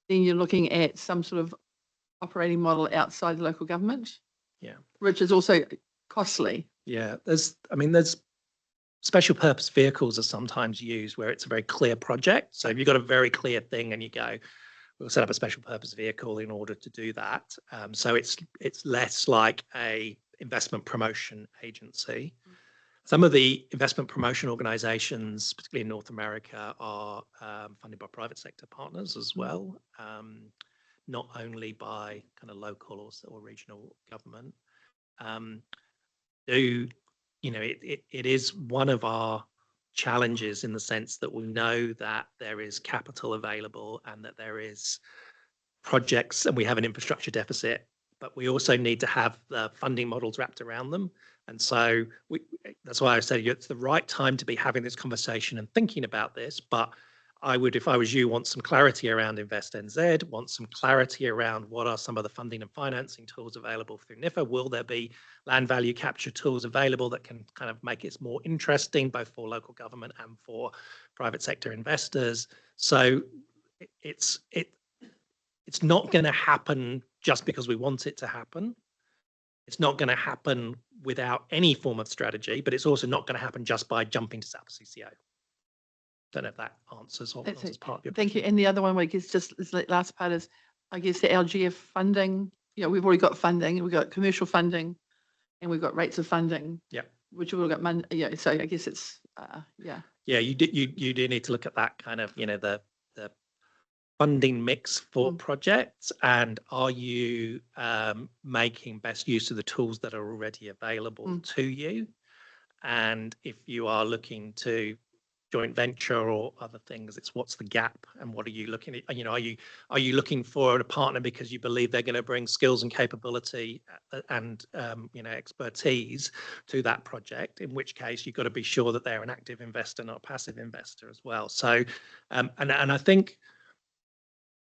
then you're looking at some sort of operating model outside the local government. Yeah, which is also costly. Yeah, there's special purpose vehicles are sometimes used where it's a very clear project. So if you've got a very clear thing and you go, we'll set up a special purpose vehicle in order to do that. So it's less like a investment promotion agency. Some of the investment promotion organizations, particularly in North America, are funded by private sector partners as well, not only by kind of local or regional government. It is one of our challenges in the sense that we know that there is capital available and that there is projects and we have an infrastructure deficit, but we also need to have the funding models wrapped around them. And so that's why I said it's the right time to be having this conversation and thinking about this. But I would, if I was you, want some clarity around Invest NZ, want some clarity around what are some of the funding and financing tools available through NIFA. Will there be land value capture tools available that can kind of make it more interesting, both for local government and for private sector investors? So it's not going to happen just because we want it to happen. It's not going to happen without any form of strategy, but it's also not going to happen just by jumping to set up a CCO. Don't know if that answers or answers part of your Thank question. you. And the other one, I guess, just the last part is, I guess, the LGF funding. We've already got funding, we've got commercial funding, and we've got rates of funding. Yeah. Which we've all got money. Yeah. So I guess it's yeah. Yeah, you do need to look at that kind of the funding mix for projects, and are you making best use of the tools that are already available to you? And if you are looking to joint venture or other things, it's what's the gap and what are you looking at? Are you looking for a partner because you believe they're going to bring skills and capability and expertise to that project, in which case you've got to be sure that they're an active investor, not a passive investor as well. So and I think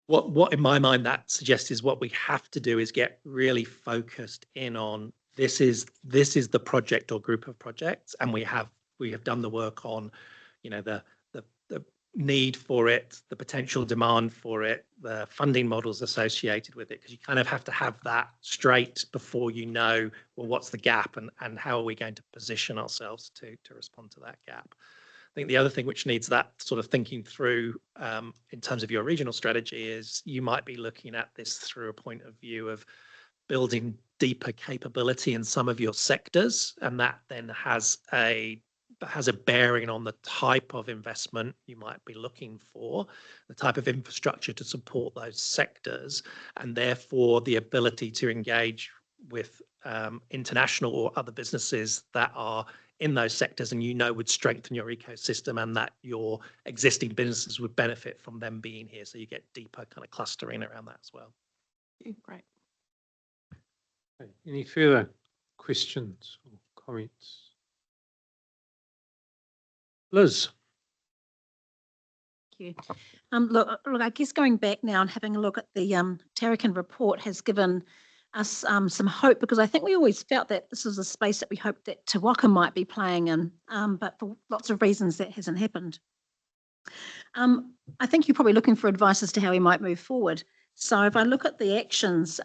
what in my mind that suggests is what we have to do is get really focused in on this is the project or group of projects, and we have done the work on the need for it, the potential demand for it, the funding models associated with it, because you kind of have to have that straight before you know, well, what's the gap and how are we going to position ourselves to respond to that gap. I think the other thing which needs that sort of thinking through in terms of your regional strategy is you might be looking at this through a point of view of building deeper capability in some of your sectors, and that then has a bearing on the type of investment you might be looking for, the type of infrastructure to support those sectors, and therefore the ability to engage with international or other businesses that are in those sectors and would strengthen your ecosystem, and that your existing businesses would benefit from them being here. So you get deeper kind of clustering around that as well. Great. Okay, any further questions or comments? Liz. Thank you. Look, I guess going back now and having a look at the Tarakan report has given us some hope, because I think we always felt that this was a space that we hoped that Te Waka might be playing in, but for lots of reasons that hasn't happened. I think you're probably looking for advice as to how we might move forward. So if I look at the actions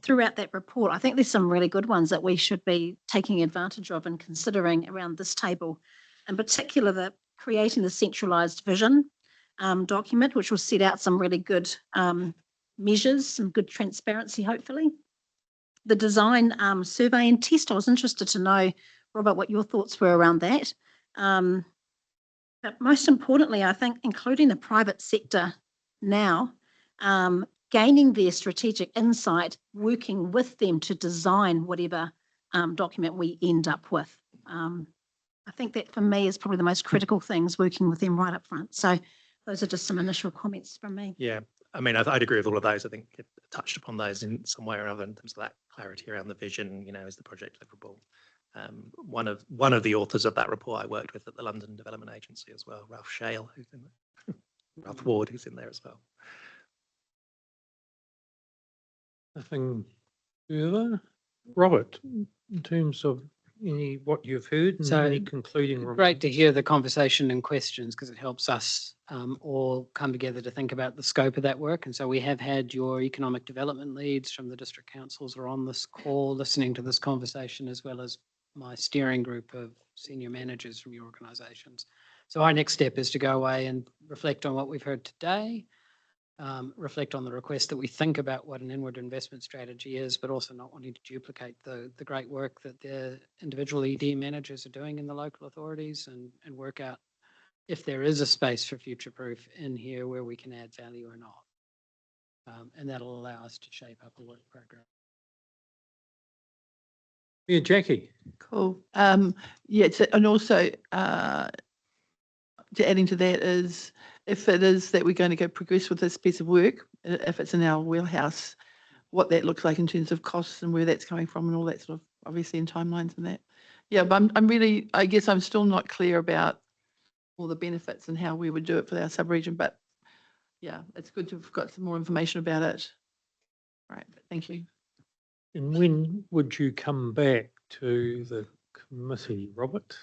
throughout that report, I think there's some really good ones that we should be taking advantage of and considering around this table. In particular, the creating the centralised vision document, which will set out some really good measures, some good transparency, hopefully. The design survey and test, I was interested to know, Robert, what your thoughts were around that. But most importantly, I think including the private sector now, gaining their strategic insight, working with them to design whatever document we end up with. I think that for me is probably the most critical things, working with them right up front. So those are just some initial comments from me. Yeah, I mean, I'd agree with all of those. I think it touched upon those in some way or another in terms of that clarity around the vision, is the project deliverable. One of the authors of that report I worked with at the London Development Agency as well, Ralph Shale, who's in there, Ralph Ward, who's in there as well. Nothing further. Robert, in terms of what you've heard and So, any concluding remarks? Great to hear the conversation and questions, because it helps us all come together to think about the scope of that work. And so we have had your economic development leads from the district councils are on this call listening to this conversation, as well as my steering group of senior managers from your organisations. So our next step is to go away and reflect on what we've heard today, reflect on the request that we think about what an inward investment strategy is, but also not wanting to duplicate the great work that the individual ED managers are doing in the local authorities, and work out if there is a space for future proof in here where we can add value or not. And that'll allow us to shape up a work program. Yeah, Jackie. Cool. Yeah, and also to adding to that is, if it is that we're going to go progress with this piece of work, if it's in our wheelhouse, what that looks like in terms of costs and where that's coming from and all that sort of, obviously in timelines and that. Yeah, but I'm really, I guess I'm still not clear about all the benefits and how we would do it for our sub-region, but yeah, it's good to have got some more information about it. Right, thank you. And when would you come back to the committee, Robert?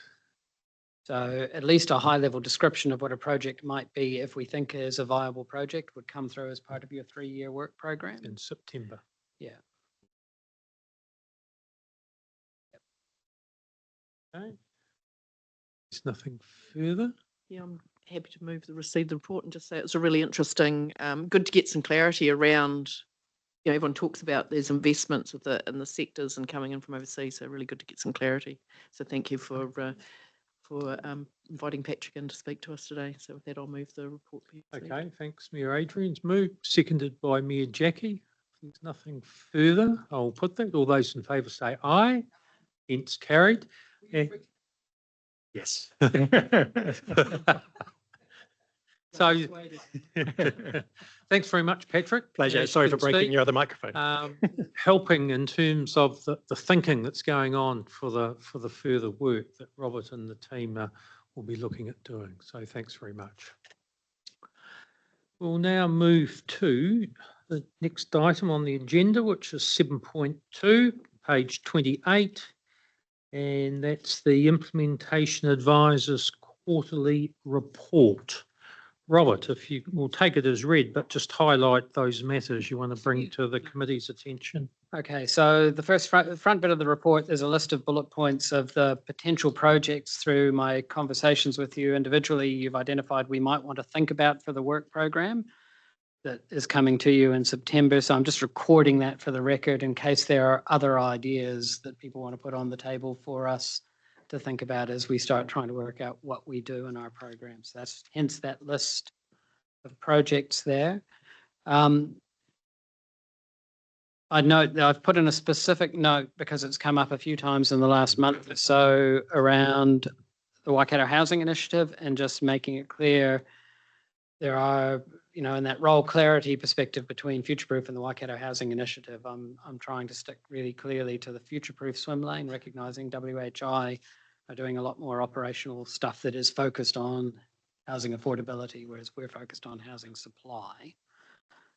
So at least a high level description of what a project might be, if we think is a viable project, would come through as part of your 3-year work program. In September. Yeah. Okay. There's nothing further. Yeah, I'm happy to move the receive the report and just say it was a really interesting, good to get some clarity around, everyone talks about there's investments in the sectors and coming in from overseas, so really good to get some clarity. So thank you for inviting Patrick in to speak to us today. So with that, I'll move the report. Okay, thanks, Mayor Adrian's moved, seconded by Mayor Jackie. If there's nothing further, I'll put that. All those in favour say aye. Hence carried. Yes. So, thanks very much, Patrick. Pleasure. Sorry for breaking your other microphone. Helping in terms of the thinking that's going on for the further work that Robert and the team will be looking at doing. So thanks very much. We'll now move to the next item on the agenda, which is 7.2, page 28, and that's the Implementation Advisor's Quarterly Report. Robert, if you will take it as read, but just highlight those matters you want to bring to the committee's attention. Okay, so the front bit of the report, there's a list of bullet points of the potential projects through my conversations with you individually. You've identified we might want to think about for the work program that is coming to you in September. So I'm just recording that for the record in case there are other ideas that people want to put on the table for us to think about as we start trying to work out what we do in our programs. That's hence that list of projects there. I'd note that I've put in a specific note because it's come up a few times in the last month or so around the Waikato Housing Initiative and just making it clear there are, you know, in that role clarity perspective between Future-Proof and the Waikato Housing Initiative, I'm trying to stick really clearly to the Future-Proof swim lane, recognising WHI are doing a lot more operational stuff that is focused on housing affordability, whereas we're focused on housing supply.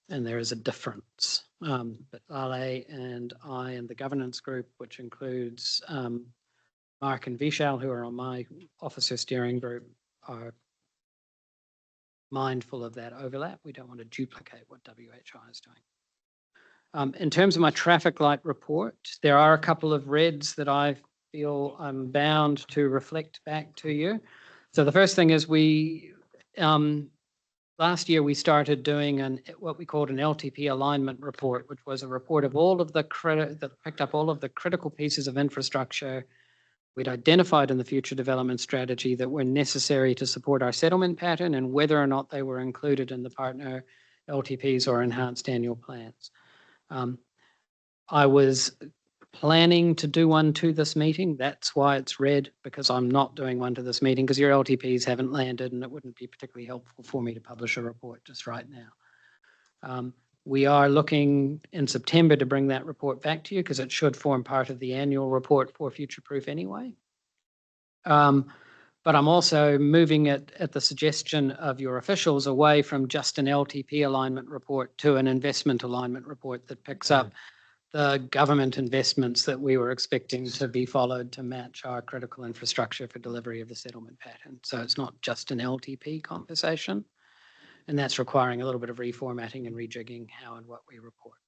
And there is a difference. But Lale and I and the governance group, which includes Mark and Vishal, who are on my officer steering group, are mindful of that overlap. We don't want to duplicate what WHI is doing. In terms of my traffic light report, there are a couple of reds that I feel I'm bound to reflect back to you. So the first thing is last year we started doing what we called an LTP alignment report, which was a report of all of the that picked up all of the critical pieces of infrastructure we'd identified in the future development strategy that were necessary to support our settlement pattern and whether or not they were included in the partner LTPs or enhanced annual plans. I was planning to do one to this meeting. That's why it's red, because I'm not doing one to this meeting because your LTPs haven't landed and it wouldn't be particularly helpful for me to publish a report just right now. We are looking in September to bring that report back to you because it should form part of the annual report for Future-Proof anyway. But I'm also moving it at the suggestion of your officials away from just an LTP alignment report to an investment alignment report that picks up the government investments that we were expecting to be followed to match our critical infrastructure for delivery of the settlement pattern. So it's not just an LTP conversation. And that's requiring a little bit of reformatting and rejigging how and what we report.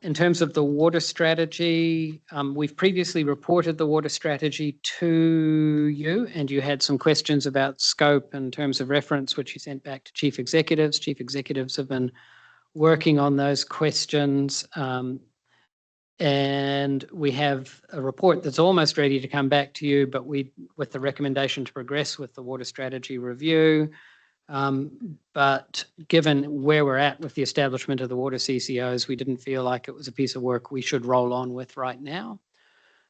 In terms of the water strategy, we've previously reported the water strategy to you, and you had some questions about scope in terms of reference, which you sent back to chief executives. Chief executives have been working on those questions, and we have a report that's almost ready to come back to you, but with the recommendation to progress with the water strategy review. But given where we're at with the establishment of the water CCOs, we didn't feel like it was a piece of work we should roll on with right now.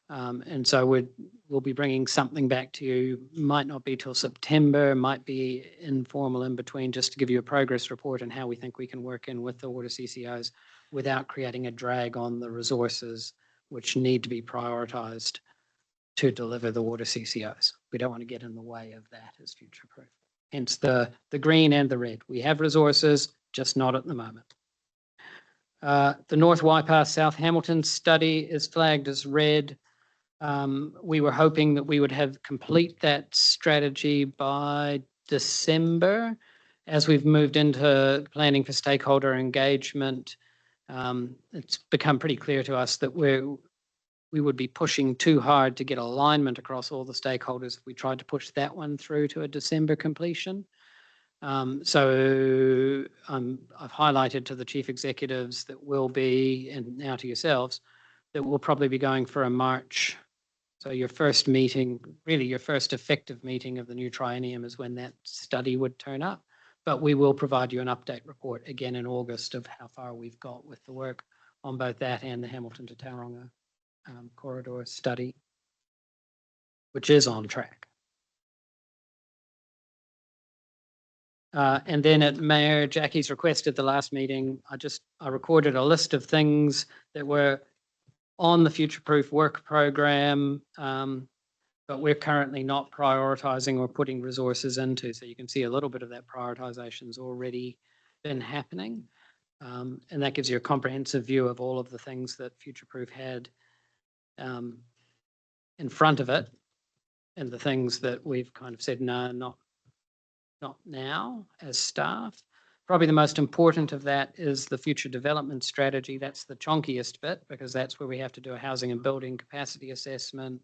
And so we'll be bringing something back to you. Might not be till September, might be informal in between, just to give you a progress report on how we think we can work in with the water CCOs without creating a drag on the resources which need to be prioritised to deliver the water CCOs. We don't want to get in the way of that as Future-Proof. Hence the green and the red. We have resources, just not at the moment. The North Waipa South Hamilton study is flagged as red. We were hoping that we would have complete that strategy by December. As we've moved into planning for stakeholder engagement, it's become pretty clear to us that we would be pushing too hard to get alignment across all the stakeholders if we tried to push that one through to a December completion. So I've highlighted to the chief executives that will be, and now to yourselves, that we'll probably be going for a March. So your first meeting, really your first effective meeting of the new triennium is when that study would turn up. But we will provide you an update report again in August of how far we've got with the work on both that and the Hamilton to Tauranga corridor study, which is on track. And then at Mayor Jackie's request at the last meeting, I recorded a list of things that were on the Future-Proof work program, but we're currently not prioritising or putting resources into. So you can see a little bit of that prioritisation's already been happening. And that gives you a comprehensive view of all of the things that Future-Proof had in front of it, and the things that we've kind of said, no, not not now, as staff. Probably the most important of that is the future development strategy. That's the chonkiest bit, because that's where we have to do a housing and building capacity assessment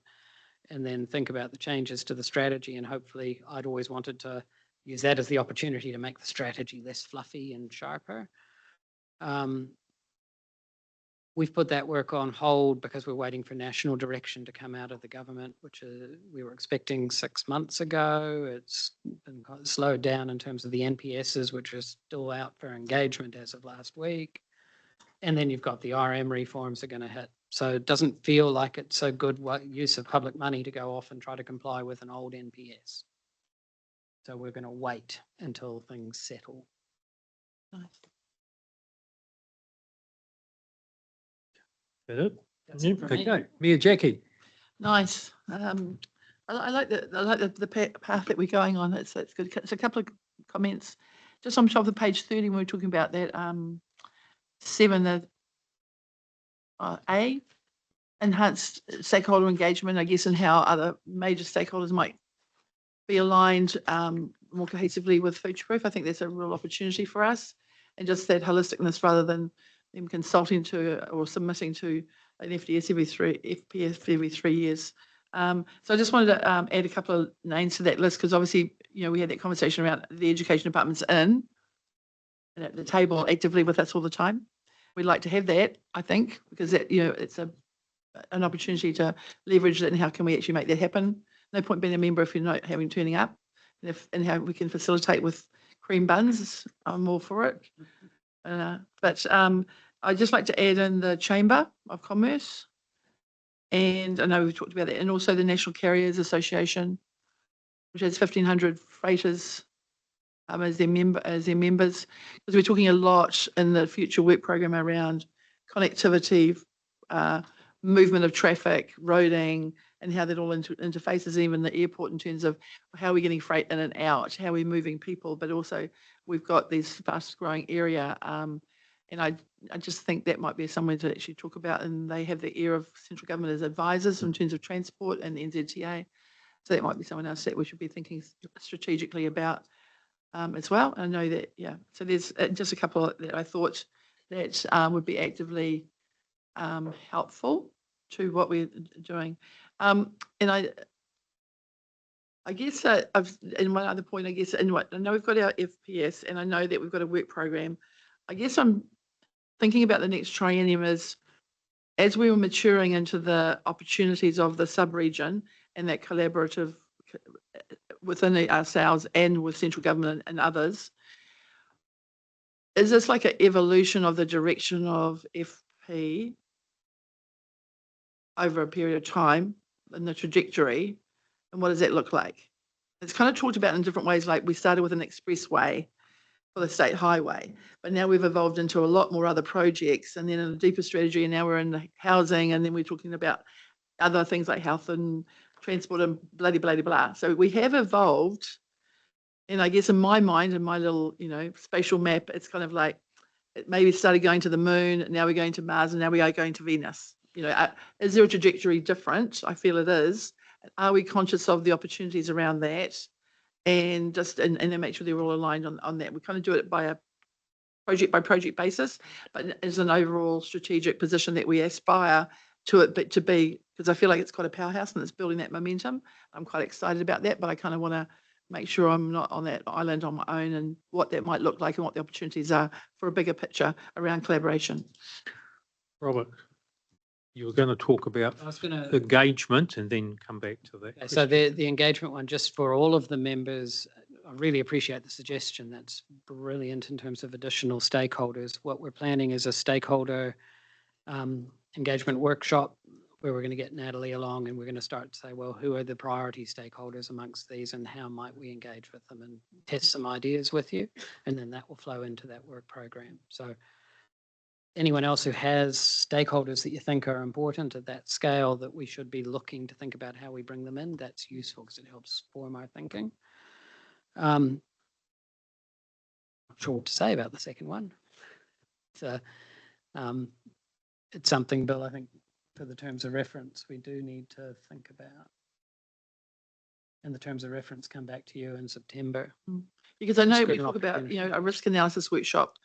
and then think about the changes to the strategy. And hopefully, I'd always wanted to use that as the opportunity to make the strategy less fluffy and sharper. We've put that work on hold because we're waiting for national direction to come out of the government, which we were expecting 6 months ago. It's been slowed down in terms of the NPSs, which are still out for engagement as of last week. And then you've got the RM reforms are going to hit. So it doesn't feel like it's a good use of public money to go off and try to comply with an old NPS. So we're going to wait until things settle. Nice. That it? That's it from me. Okay, Mayor Jackie. Nice. I like the path that we're going on. It's good. It's a couple of comments. Just on top of page 30, when we were talking about that 7, the A, enhanced stakeholder engagement, I guess, and how other major stakeholders might be aligned more cohesively with Future-Proof. I think there's a real opportunity for us, and just that holisticness rather than them consulting to or submitting to an FPS every 3 years. So I just wanted to add a couple of names to that list, because obviously, we had that conversation around the education department's in and at the table actively with us all the time. We'd like to have that, I think, because that, it's an opportunity to leverage it, and how can we actually make that happen? No point being a member if you're not turning up, and how we can facilitate with cream buns. I'm all for it. But I'd just like to add in the Chamber of Commerce, and I know we've talked about that, and also the National Carriers Association, which has 1,500 freighters as their members, because we're talking a lot in the future work program around connectivity, movement of traffic, roading, and how that all interfaces, even the airport, in terms of how we're getting freight in and out, how we're moving people, but also we've got this fast growing area. And I just think that might be somewhere to actually talk about, and they have the ear of central government as advisors in terms of transport and the NZTA. So that might be someone else that we should be thinking strategically about as well. I know that, so there's just a couple that I thought that would be actively helpful to what we're doing. And I guess in one other point, I guess, I know we've got our FPS, and I know that we've got a work program. I guess I'm thinking about the next triennium as we were maturing into the opportunities of the sub-region and that collaborative within ourselves and with central government and others. Is this like an evolution of the direction of FP over a period of time and the trajectory, and what does that look like? It's kind of talked about in different ways, like we started with an expressway for the state highway, but now we've evolved into a lot more other projects, and then in a deeper strategy, and now we're in the housing, and then we're talking about other things like health and transport and blah, blah, blah, blah. So we have evolved, and I guess in my mind, in my little, spatial map, it's kind of like, it maybe started going to the moon, now we're going to Mars, and now we are going to Venus. Is there a trajectory different? I feel it is. Are we conscious of the opportunities around that? And then make sure they're all aligned on that. We kind of do it by a project basis, but as an overall strategic position that we aspire to it, but to be, because I feel like it's quite a powerhouse and it's building that momentum. I'm quite excited about that, but I kind of want to make sure I'm not on that island on my own, and what that might look like and what the opportunities are for a bigger picture around collaboration. Robert, you were going to talk about engagement and then come back to that. Okay, so the engagement one, just for all of the members, I really appreciate the suggestion. That's brilliant in terms of additional stakeholders. What we're planning is a stakeholder engagement workshop where we're going to get Natalie along, and we're going to start to say, well, who are the priority stakeholders amongst these, and how might we engage with them, and test some ideas with you, and then that will flow into that work program. So anyone else who has stakeholders that you think are important at that scale that we should be looking to think about how we bring them in, that's useful because it helps form our thinking. Not sure what to say about the second one. So it's something, Bill, I think for the terms of reference, we do need to think about. and the terms of reference come back to you in September. Because I know It's we good talk about, opportunity. a risk analysis workshop.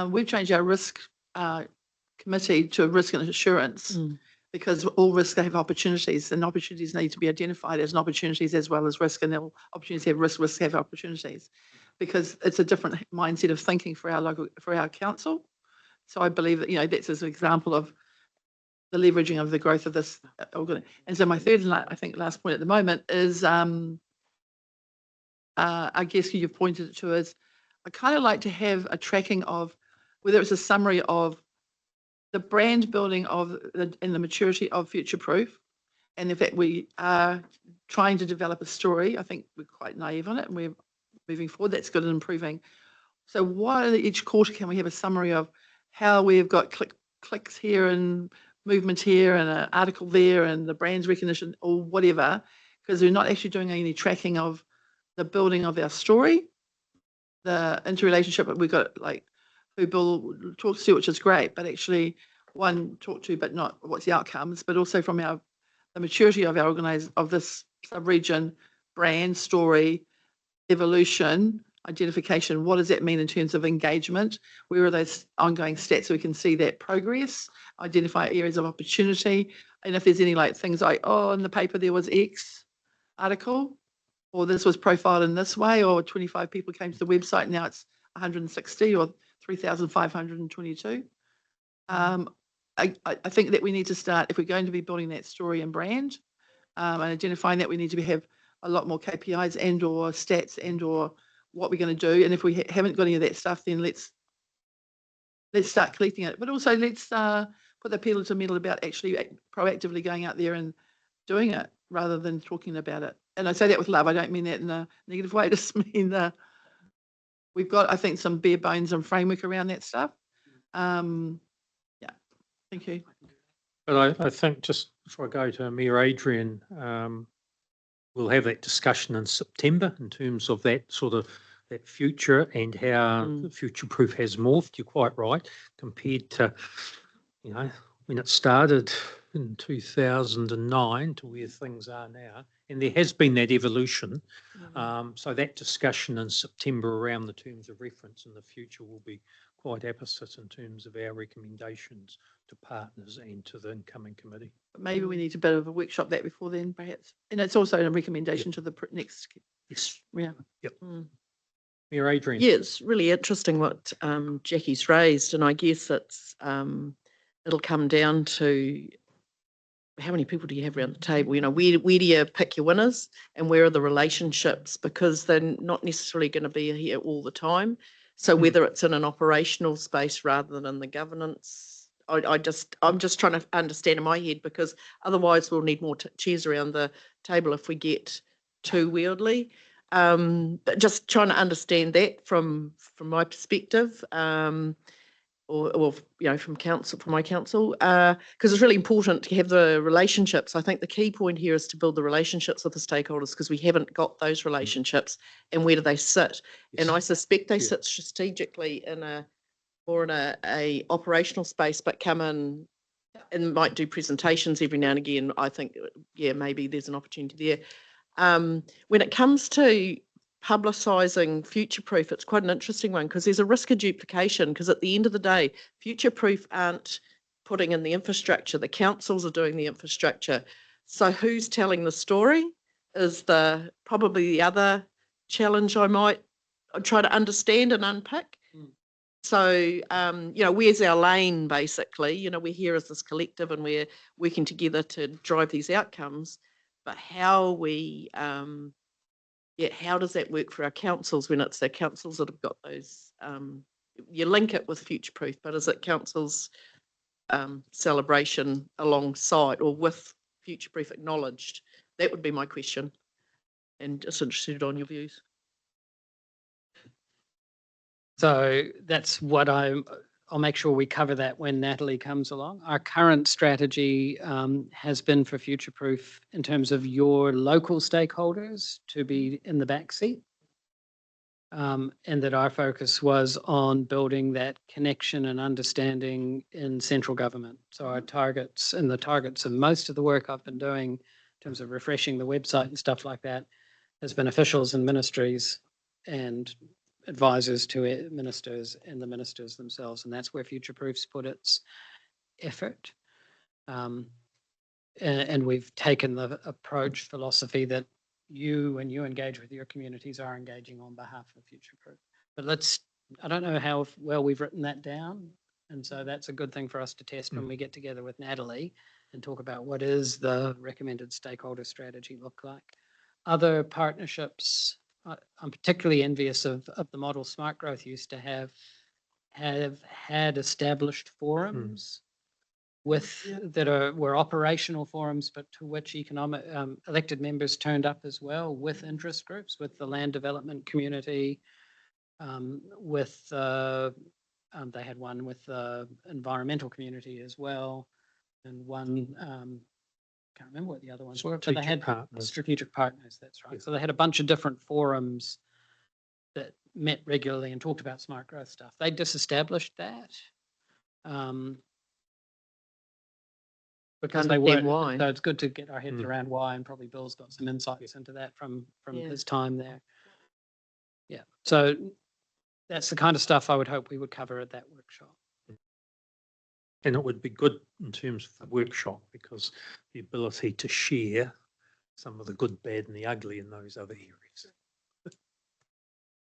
We've changed our risk committee to risk and assurance because all risks have opportunities, and opportunities need to be identified as opportunities as well as risk, and all opportunities have risk, risks have opportunities, because it's a different mindset of thinking for our council. So I believe that, that's an example of the leveraging of the growth of this organ. And so my third and I think last point at the moment is, I guess you've pointed it to is, I kind of like to have a tracking of whether it's a summary of the brand building and the maturity of Future Proof, and the fact we are trying to develop a story. I think we're quite naive on it, and we're moving forward. That's good and improving. So each quarter can we have a summary of how we've got clicks here and movement here and an article there and the brand's recognition or whatever, because we're not actually doing any tracking of the building of our story, the interrelationship that we've got, like who Bill talks to, which is great, but actually talk to, but not what's the outcomes, but also from the maturity of our of this sub-region, brand, story, evolution, identification. What does that mean in terms of engagement? Where are those ongoing stats so we can see that progress, identify areas of opportunity, and if there's any things like, in the paper there was X article, or this was profiled in this way, or 25 people came to the website, now it's 160 or 3,522. I think that we need to start, if we're going to be building that story and brand, and identifying that, we need to have a lot more KPIs and or stats and or what we're going to do. And if we haven't got any of that stuff, then let's start collecting it. But also let's put the pedal to the metal about actually proactively going out there and doing it rather than talking about it. And I say that with love. I don't mean that in a negative way. I just mean we've got, I think, some bare bones and framework around that stuff. Yeah, thank you. But I think just before I go to Mayor Adrian, we'll have that discussion in September in terms of that that future and how Future Proof has morphed. You're quite right, compared to, when it started in 2009 to where things are now. And there has been that evolution. So that discussion in September around the terms of reference in the future will be quite apposite in terms of our recommendations to partners and to the incoming committee. But maybe we need a bit of a workshop that before then, perhaps. And it's also a recommendation to the next. Yes. Yeah. Yep. Mayor Adrian. Yeah, it's really interesting what Jackie's raised, and I guess it'll come down to how many people do you have around the table? Where do you pick your winners, and where are the relationships? Because they're not necessarily going to be here all the time. So whether it's in an operational space rather than in the governance, I'm just trying to understand in my head, because otherwise we'll need more chairs around the table if we get too wieldy. But just trying to understand that from my perspective, or from my council, because it's really important to have the relationships. I think the key point here is to build the relationships with the stakeholders, because we haven't got those relationships, and where do they sit? Yes. And I suspect they sit strategically in a operational space, but come in and might do presentations every now and again. I think, maybe there's an opportunity there. When it comes to publicising Future Proof, it's quite an interesting one, because there's a risk of duplication, because at the end of the day, Future Proof aren't putting in the infrastructure, the councils are doing the infrastructure. So who's telling the story is probably the other challenge I might try to understand and unpick. So, where's our lane, basically? We're here as this collective and we're working together to drive these outcomes, but how we how does that work for our councils when it's their councils that have got those, you link it with Future Proof, but is it councils' celebration alongside or with Future Proof acknowledged? That would be my question, and just interested on your views. So that's what I'll make sure we cover that when Natalie comes along. Our current strategy has been for Future Proof in terms of your local stakeholders to be in the back seat. And that our focus was on building that connection and understanding in central government. So our targets and the targets of most of the work I've been doing in terms of refreshing the website and stuff like that as beneficials in ministries and advisors to ministers and the ministers themselves. And that's where Future Proof's put its effort. And we've taken the approach philosophy that when you engage with your communities, are engaging on behalf of Future Proof. But I don't know how well we've written that down. And so that's a good thing for us to test when we get together with Natalie and talk about what is the recommended stakeholder strategy look like. Other partnerships, I'm particularly envious of the model Smart Growth used to have had established forums were operational forums, but to which economic elected members turned up as well, with interest groups, with the land development community, they had one with the environmental community as well, and one can't remember what the other ones were, but they had strategic partners. That's right. Yeah. So they had a bunch of different forums that met regularly and talked about smart growth stuff. They disestablished that. Because they weren't, why. so it's good to get our heads around why, and probably Bill's got some insights into that from his time there. Yeah, so that's the kind of stuff I would hope we would cover at that workshop. And it would be good in terms of the workshop, because the ability to share some of the good, bad and the ugly in those other areas.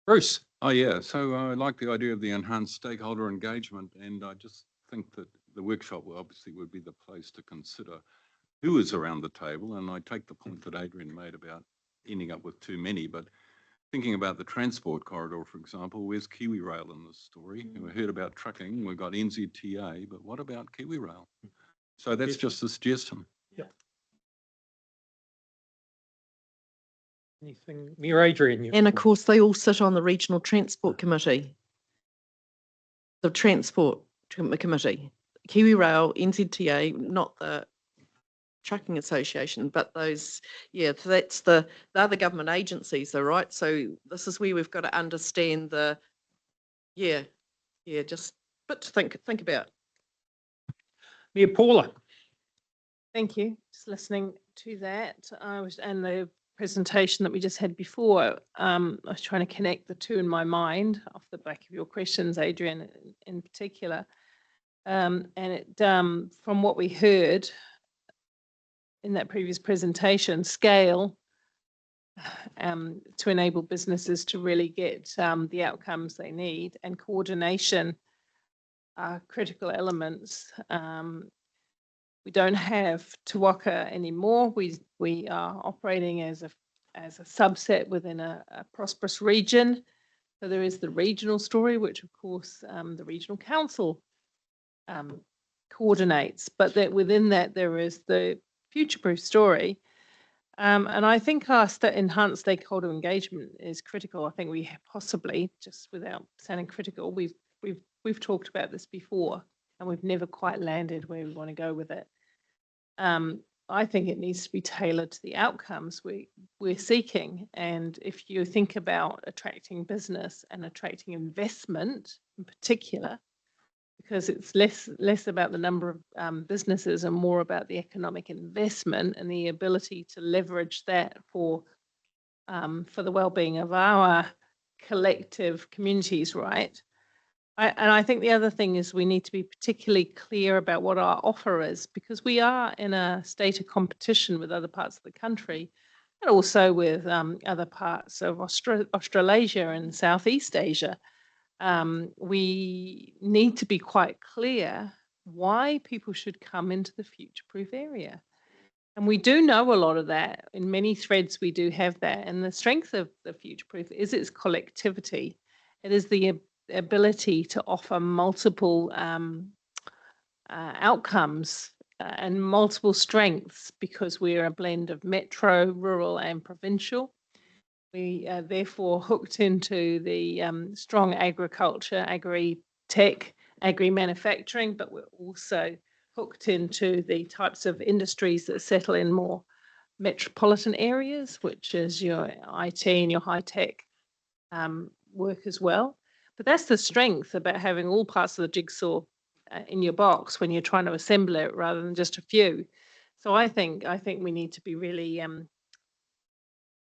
Bruce. Oh, yeah. So I like the idea of the enhanced stakeholder engagement, and I just think that the workshop would be the place to consider who is around the table. And I take the point that Adrian made about ending up with too many, but thinking about the transport corridor, for example, where's Kiwi Rail in this story? We heard about trucking, we've got NZTA, but what about Kiwi Rail? So that's just a suggestion. Yeah. Anything, Mayor Adrian? And of course, they all sit on the Regional Transport Committee, the Transport Committee, Kiwi Rail, NZTA, not the Trucking Association, but those, yeah, that's they're the government agencies, though, right? So this is where we've got to understand just a bit to think about. Mayor Paula. Thank you. Just listening to that, and the presentation that we just had before, I was trying to connect the two in my mind off the back of your questions, Adrian, in particular. And from what we heard in that previous presentation, scale to enable businesses to really get the outcomes they need, and coordination are critical elements. We don't have Te Waka anymore. We are operating as a subset within a prosperous region. So there is the regional story, which of course the regional council coordinates, but that within that there is the future-proof story. And I think our enhanced stakeholder engagement is critical. I think we possibly, just without sounding critical, we've talked about this before, and we've never quite landed where we want to go with it. I think it needs to be tailored to the outcomes we're seeking. And if you think about attracting business and attracting investment in particular, because it's less about the number of businesses and more about the economic investment and the ability to leverage that for the well-being of our collective communities, right? And I think the other thing is we need to be particularly clear about what our offer is, because we are in a state of competition with other parts of the country, and also with other parts of Australasia and Southeast Asia. We need to be quite clear why people should come into the future-proof area. And we do know a lot of that. In many threads, we do have that. And the strength of the future-proof is its collectivity. It is the ability to offer multiple outcomes and multiple strengths, because we're a blend of metro, rural and provincial. We are therefore hooked into the strong agriculture, agri-tech, agri-manufacturing, but we're also hooked into the types of industries that settle in more metropolitan areas, which is your IT and your high-tech work as well. But that's the strength about having all parts of the jigsaw in your box when you're trying to assemble it, rather than just a few. So I think we need to be really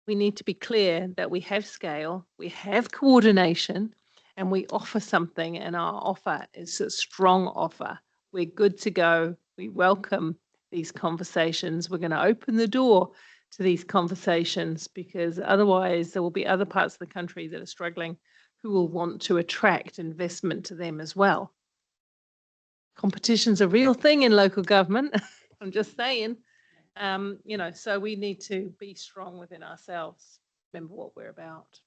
we need to be clear that we have scale, we have coordination, and we offer something, and our offer is a strong offer. We're good to go. We welcome these conversations. We're going to open the door to these conversations, because otherwise there will be other parts of the country that are struggling who will want to attract investment to them as well. Competition's a real thing in local government. I'm just saying. So we need to be strong within ourselves. Remember what we're about.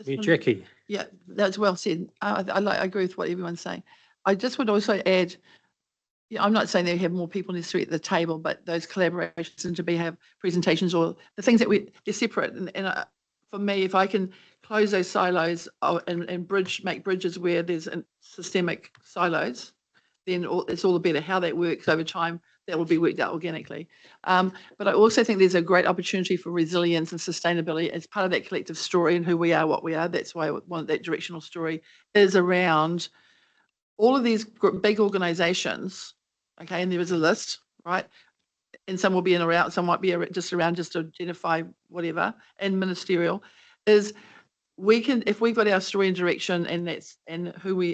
Yeah, Jackie. Yeah, that's well said. I agree with what everyone's saying. I just would also add, I'm not saying they have more people necessarily at the table, but those collaborations and to have presentations or the things that they're separate. And for me, if I can close those silos and make bridges where there's systemic silos, then it's all the better. How that works over time, that will be worked out organically. But I also think there's a great opportunity for resilience and sustainability as part of that collective story and who we are, what we are. That's why I want that directional story is around all of these big organizations, okay, and there is a list, right? And some will be in or out, some might be just around just to identify whatever, and ministerial, is we can, if we've got our story and direction and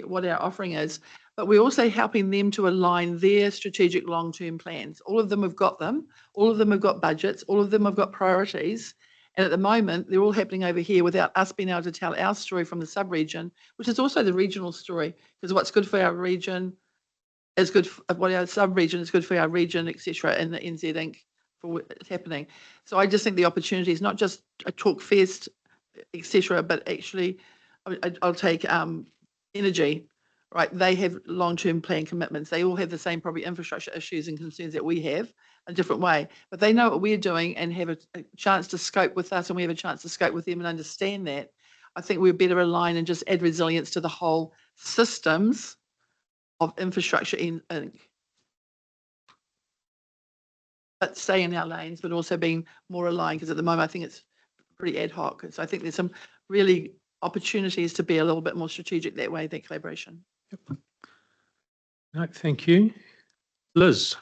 what our offering is, but we're also helping them to align their strategic long-term plans. All of them have got them, all of them have got budgets, all of them have got priorities. And at the moment, they're all happening over here without us being able to tell our story from the sub-region, which is also the regional story, because what's good for our region is good for what our sub-region is good for our region, etc. And the NZ Inc. for what's happening. So I just think the opportunity is not just a talk fest, etc., but actually I'll take energy, right? They have long-term plan commitments. They all have the same probably infrastructure issues and concerns that we have, a different way, but they know what we're doing and have a chance to scope with us, and we have a chance to scope with them and understand that. I think we're better aligned and just add resilience to the whole systems of infrastructure in Inc. But stay in our lanes, but also being more aligned, because at the moment I think it's pretty ad hoc. So I think there's some really opportunities to be a little bit more strategic that way, that collaboration. Yep. No, thank you. Liz.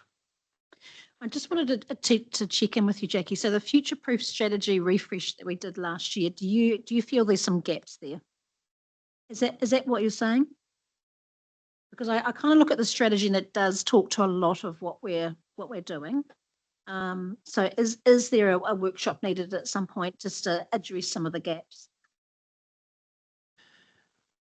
I just wanted to check in with you, Jackie. So the future-proof strategy refresh that we did last year, do you feel there's some gaps there? Is that what you're saying? Because I kind of look at the strategy and it does talk to a lot of what we're doing. So is there a workshop needed at some point just to address some of the gaps?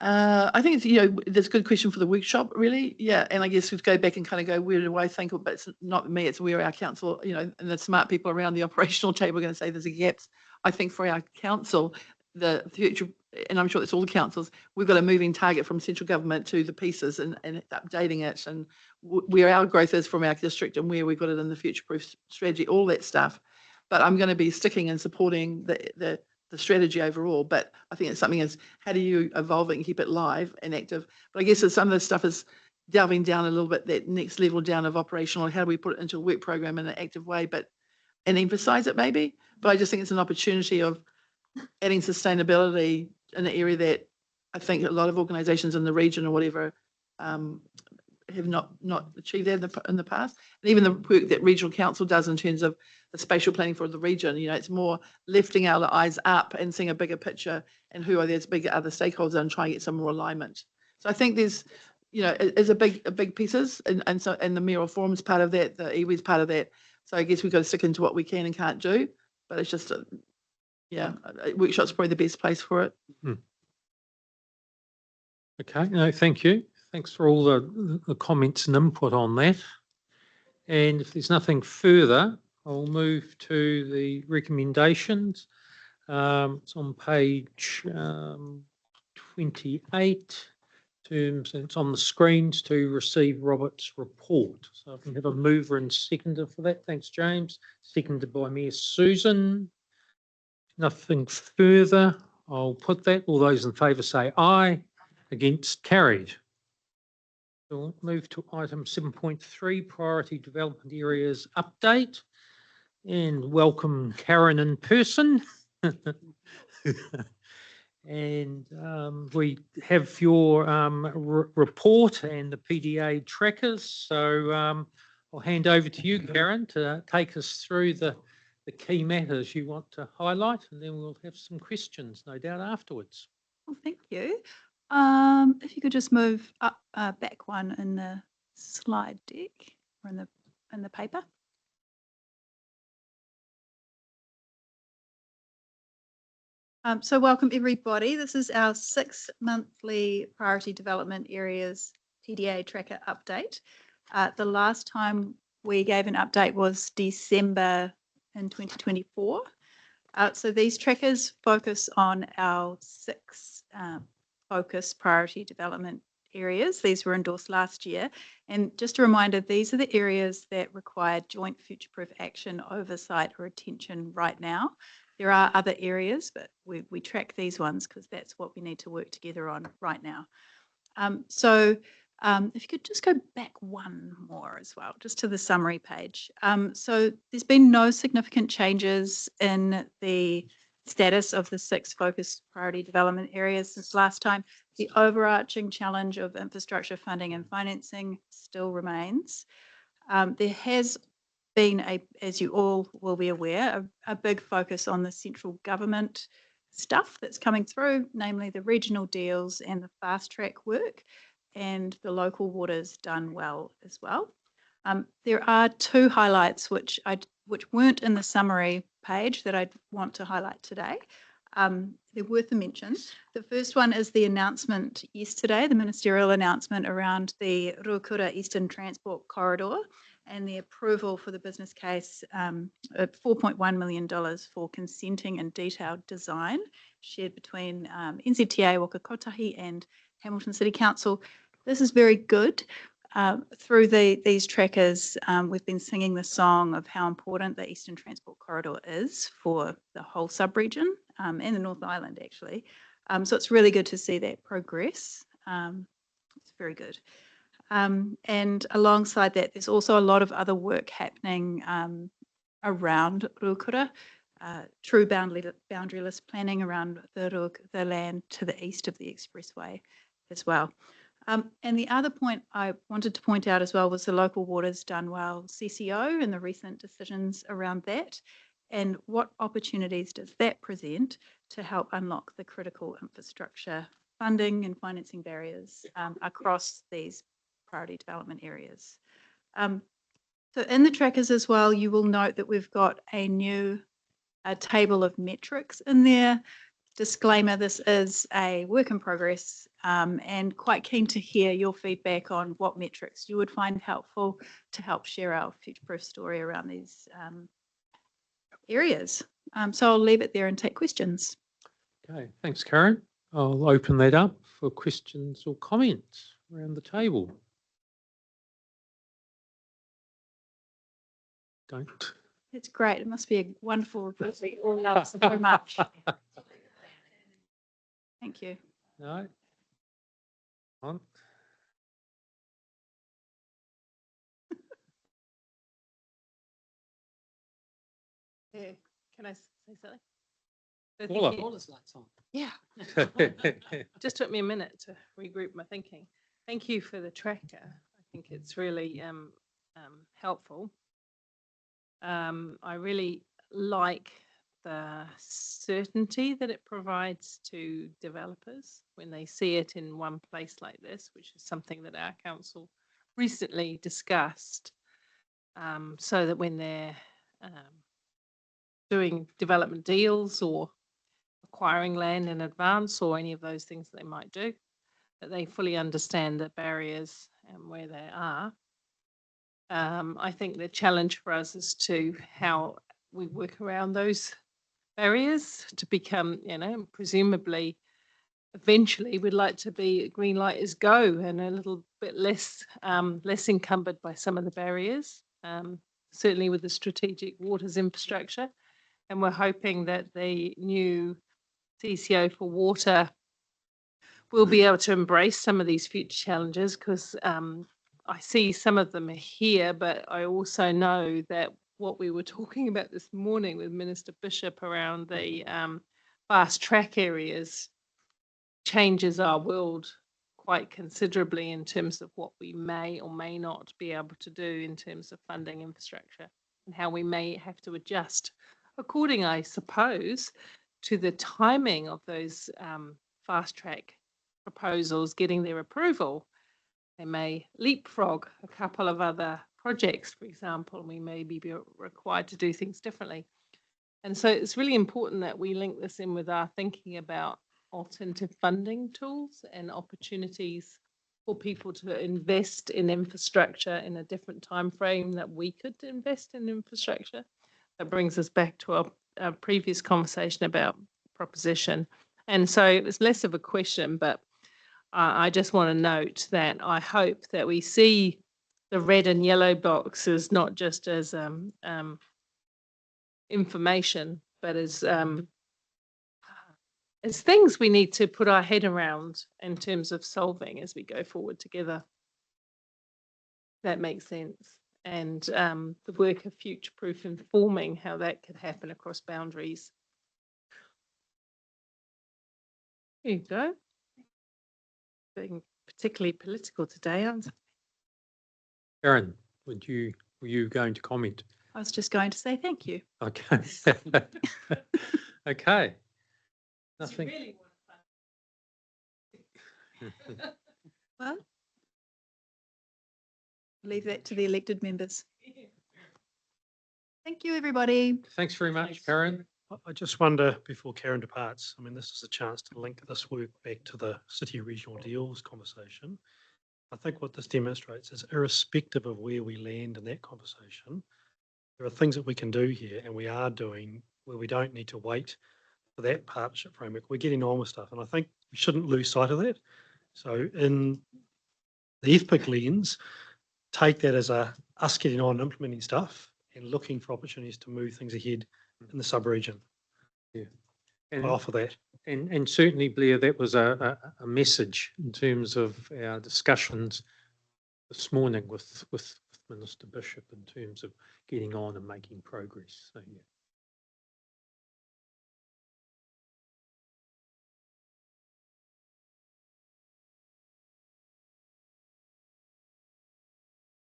I think it's, that's a good question for the workshop, really. Yeah, and I guess we'd go back and kind of go, where do I think, but it's not me, it's where our council, and the smart people around the operational table are going to say there's a gaps. I think for our council, the future, and I'm sure it's all the councils, we've got a moving target from central government to the pieces and updating it, and where our growth is from our district and where we've got it in the future-proof strategy, all that stuff. But I'm going to be sticking and supporting the strategy overall, but I think it's something is how do you evolve it and keep it live and active. But I guess some of the stuff is delving down a little bit, that next level down of operational, how do we put it into a work program in an active way, and emphasize it maybe. But I just think it's an opportunity of adding sustainability in an area that I think a lot of organisations in the region or whatever have not achieved that in the past. And even the work that regional council does in terms of the spatial planning for the region, it's more lifting our eyes up and seeing a bigger picture and who are those bigger other stakeholders and trying to get some more alignment. So I think there's, is a big pieces, and the mayoral forum is part of that, the iwi is part of that. So I guess we've got to stick into what we can and can't do, but it's just, a workshop's probably the best place for it. Okay, no, thank you. Thanks for all the comments and input on that. And if there's nothing further, I'll move to the recommendations. It's on page 28. It's on the screens to receive Robert's report. So I can have a mover and seconder for that. Thanks, James. Seconded by Mayor Susan. Nothing further. I'll put that. All those in favour say aye. Against, carried. We'll move to item 7.3, priority development areas update, and welcome Karen in person. And we have your report and the PDA trackers. So I'll hand over to you, Karen, to take us through the the key matters you want to highlight, and then we'll have some questions, no doubt, afterwards. Well, thank you. If you could just move up, back one in the slide deck or in the paper. So welcome everybody. This is our 6 monthly priority development areas TDA tracker update. The last time we gave an update was December in 2024. So these trackers focus on our 6 focus priority development areas. These were endorsed last year. And just a reminder, these are the areas that require joint future-proof action, oversight or attention right now. There are other areas, but we track these ones because that's what we need to work together on right now. If you could just go back one more as well, just to the summary page. So there's been no significant changes in the status of the 6 focused priority development areas since last time. The overarching challenge of infrastructure funding and financing still remains. There has been as you all will be aware, a big focus on the central government stuff that's coming through, namely the regional deals and the fast track work, and the local water's done well as well. There are 2 highlights which weren't in the summary page that I'd want to highlight today. They're worth a mention. The first one is the announcement yesterday, the ministerial announcement around the Ruakura Eastern Transport Corridor and the approval for the business case of $4.1 million for consenting and detailed design shared between NZTA, Waka Kotahi and Hamilton City Council. This is very good. Through these trackers, we've been singing the song of how important the Eastern Transport Corridor is for the whole sub-region and the North Island, actually. So it's really good to see that progress. It's very good. And alongside that, there's also a lot of other work happening around Ruakura, true boundaryless planning around the land to the east of the expressway as well. And the other point I wanted to point out as well was the local waters done well CCO and the recent decisions around that, and what opportunities does that present to help unlock the critical infrastructure funding and financing barriers across these priority development areas. So in the trackers as well, you will note that we've got a new table of metrics in there. Disclaimer, this is a work in progress, and quite keen to hear your feedback on what metrics you would find helpful to help share our future-proof story around these areas. So I'll leave it there and take questions. Okay, thanks, Karen. I'll open that up for questions or comments around the table. Don't. It's great. It must be a wonderful report. We all love so much. Thank you. No. On. Yeah. Can I say something? Paula. lights on. Yeah. Just took me a minute to regroup my thinking. Thank you for the tracker. I think it's really helpful. I really like the certainty that it provides to developers when they see it in one place like this, which is something that our council recently discussed, so that when they're doing development deals or acquiring land in advance or any of those things that they might do, that they fully understand the barriers and where they are. I think the challenge for us is to how we work around those barriers to become, presumably eventually we'd like to be green light is go and a little bit less encumbered by some of the barriers, certainly with the strategic waters infrastructure. And we're hoping that the new CCO for water will be able to embrace some of these future challenges, because I see some of them here, but I also know that what we were talking about this morning with Minister Bishop around the fast track areas changes our world quite considerably in terms of what we may or may not be able to do in terms of funding infrastructure. and how we may have to adjust according, I suppose, to the timing of those fast track proposals getting their approval. They may leapfrog a couple of other projects, for example. We may be required to do things differently. And so it's really important that we link this in with our thinking about alternative funding tools and opportunities for people to invest in infrastructure in a different time frame that we could invest in infrastructure. That brings us back to our previous conversation about proposition. And so it's less of a question, but I just want to note that I hope that we see the red and yellow boxes not just as information, but as things we need to put our head around in terms of solving as we go forward together. That makes sense. And the work of future-proof informing how that could happen across boundaries. There you go. Being particularly political today, aren't I? Karen, were you going to comment? I was just going to say thank you. Okay. Okay. Nothing. Really Well, leave that to the elected members. Thank you, everybody. Thanks very much, Thanks. Karen. I just wonder, before Karen departs, I mean, this is a chance to link this work back to the city regional deals conversation. I think what this demonstrates is, irrespective of where we land in that conversation, there are things that we can do here, and we are doing, where we don't need to wait for that partnership framework. We're getting on with stuff, and I think we shouldn't lose sight of that. So in the FPIC lens, take that as us getting on and implementing stuff and looking for opportunities to move things ahead in the sub-region. Yeah. I And, offer that. and certainly, Blair, that was a message in terms of our discussions this morning with Minister Bishop in terms of getting on and making progress. So, yeah.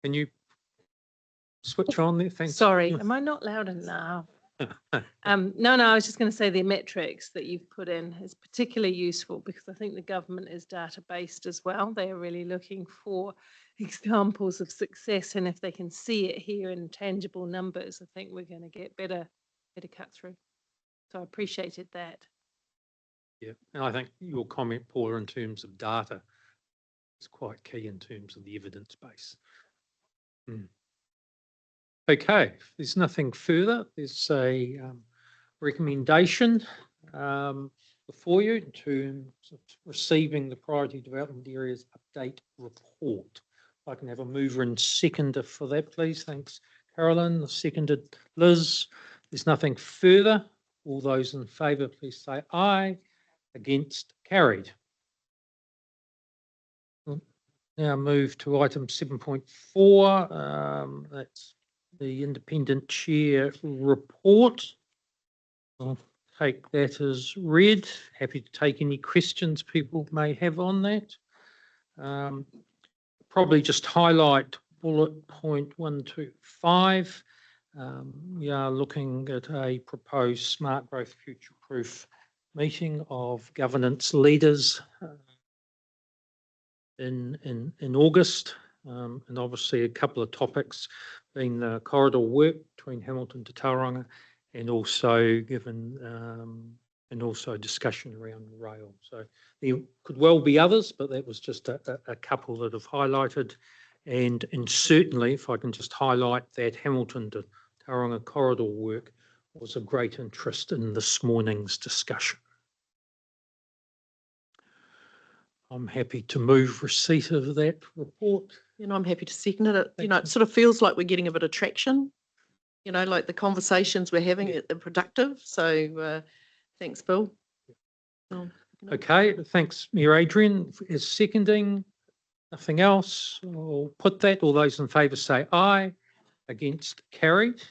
Can you switch on there? Thanks. Sorry, am I not loud enough? No, I was just going to say the metrics that you've put in is particularly useful because I think the government is data-based as well. They are really looking for examples of success, and if they can see it here in tangible numbers, I think we're going to get better cut through. So I appreciated that. Yeah, and I think your comment, Paula, in terms of data is quite key in terms of the evidence base. Okay, if there's nothing further, there's a recommendation before you in terms of receiving the Priority Development Areas Update Report. If I can have a mover and seconder for that, please. Thanks, Carolyn. Seconded, Liz. There's nothing further. All those in favour, please say aye. Against, carried. We'll now move to item 7.4. That's the Independent Chair report. I'll take that as read. Happy to take any questions people may have on that. Probably just highlight bullet point 125. We are looking at a proposed smart growth future-proof meeting of governance leaders in August, and obviously a couple of topics being the corridor work between Hamilton to Tauranga, and also discussion around rail. So there could well be others, but that was just a couple that have highlighted, and certainly if I can just highlight that Hamilton to Tauranga corridor work was of great interest in this morning's discussion. I'm happy to move receipt of that report. I'm happy to second it. It sort of feels like we're getting a bit of traction. Like the conversations we're having are productive. So thanks, Bill. Okay, thanks, Mayor Adrian. Is seconding? Nothing else? I'll put that. All those in favour say aye. Against, carried.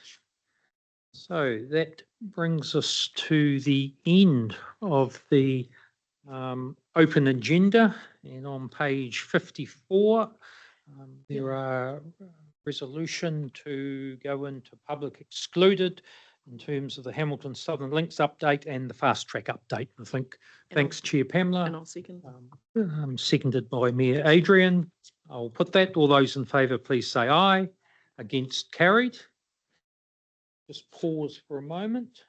So that brings us to the end of the open agenda, and on page 54 there are resolution to go into public excluded in terms of the Hamilton Southern Links update and the fast track update, I think. And I'll- Thanks, Chair And Pamela. I'll second. Seconded by Mayor Adrian. I'll put that. All those in favour, please say aye. Against, carried. Just pause for a moment.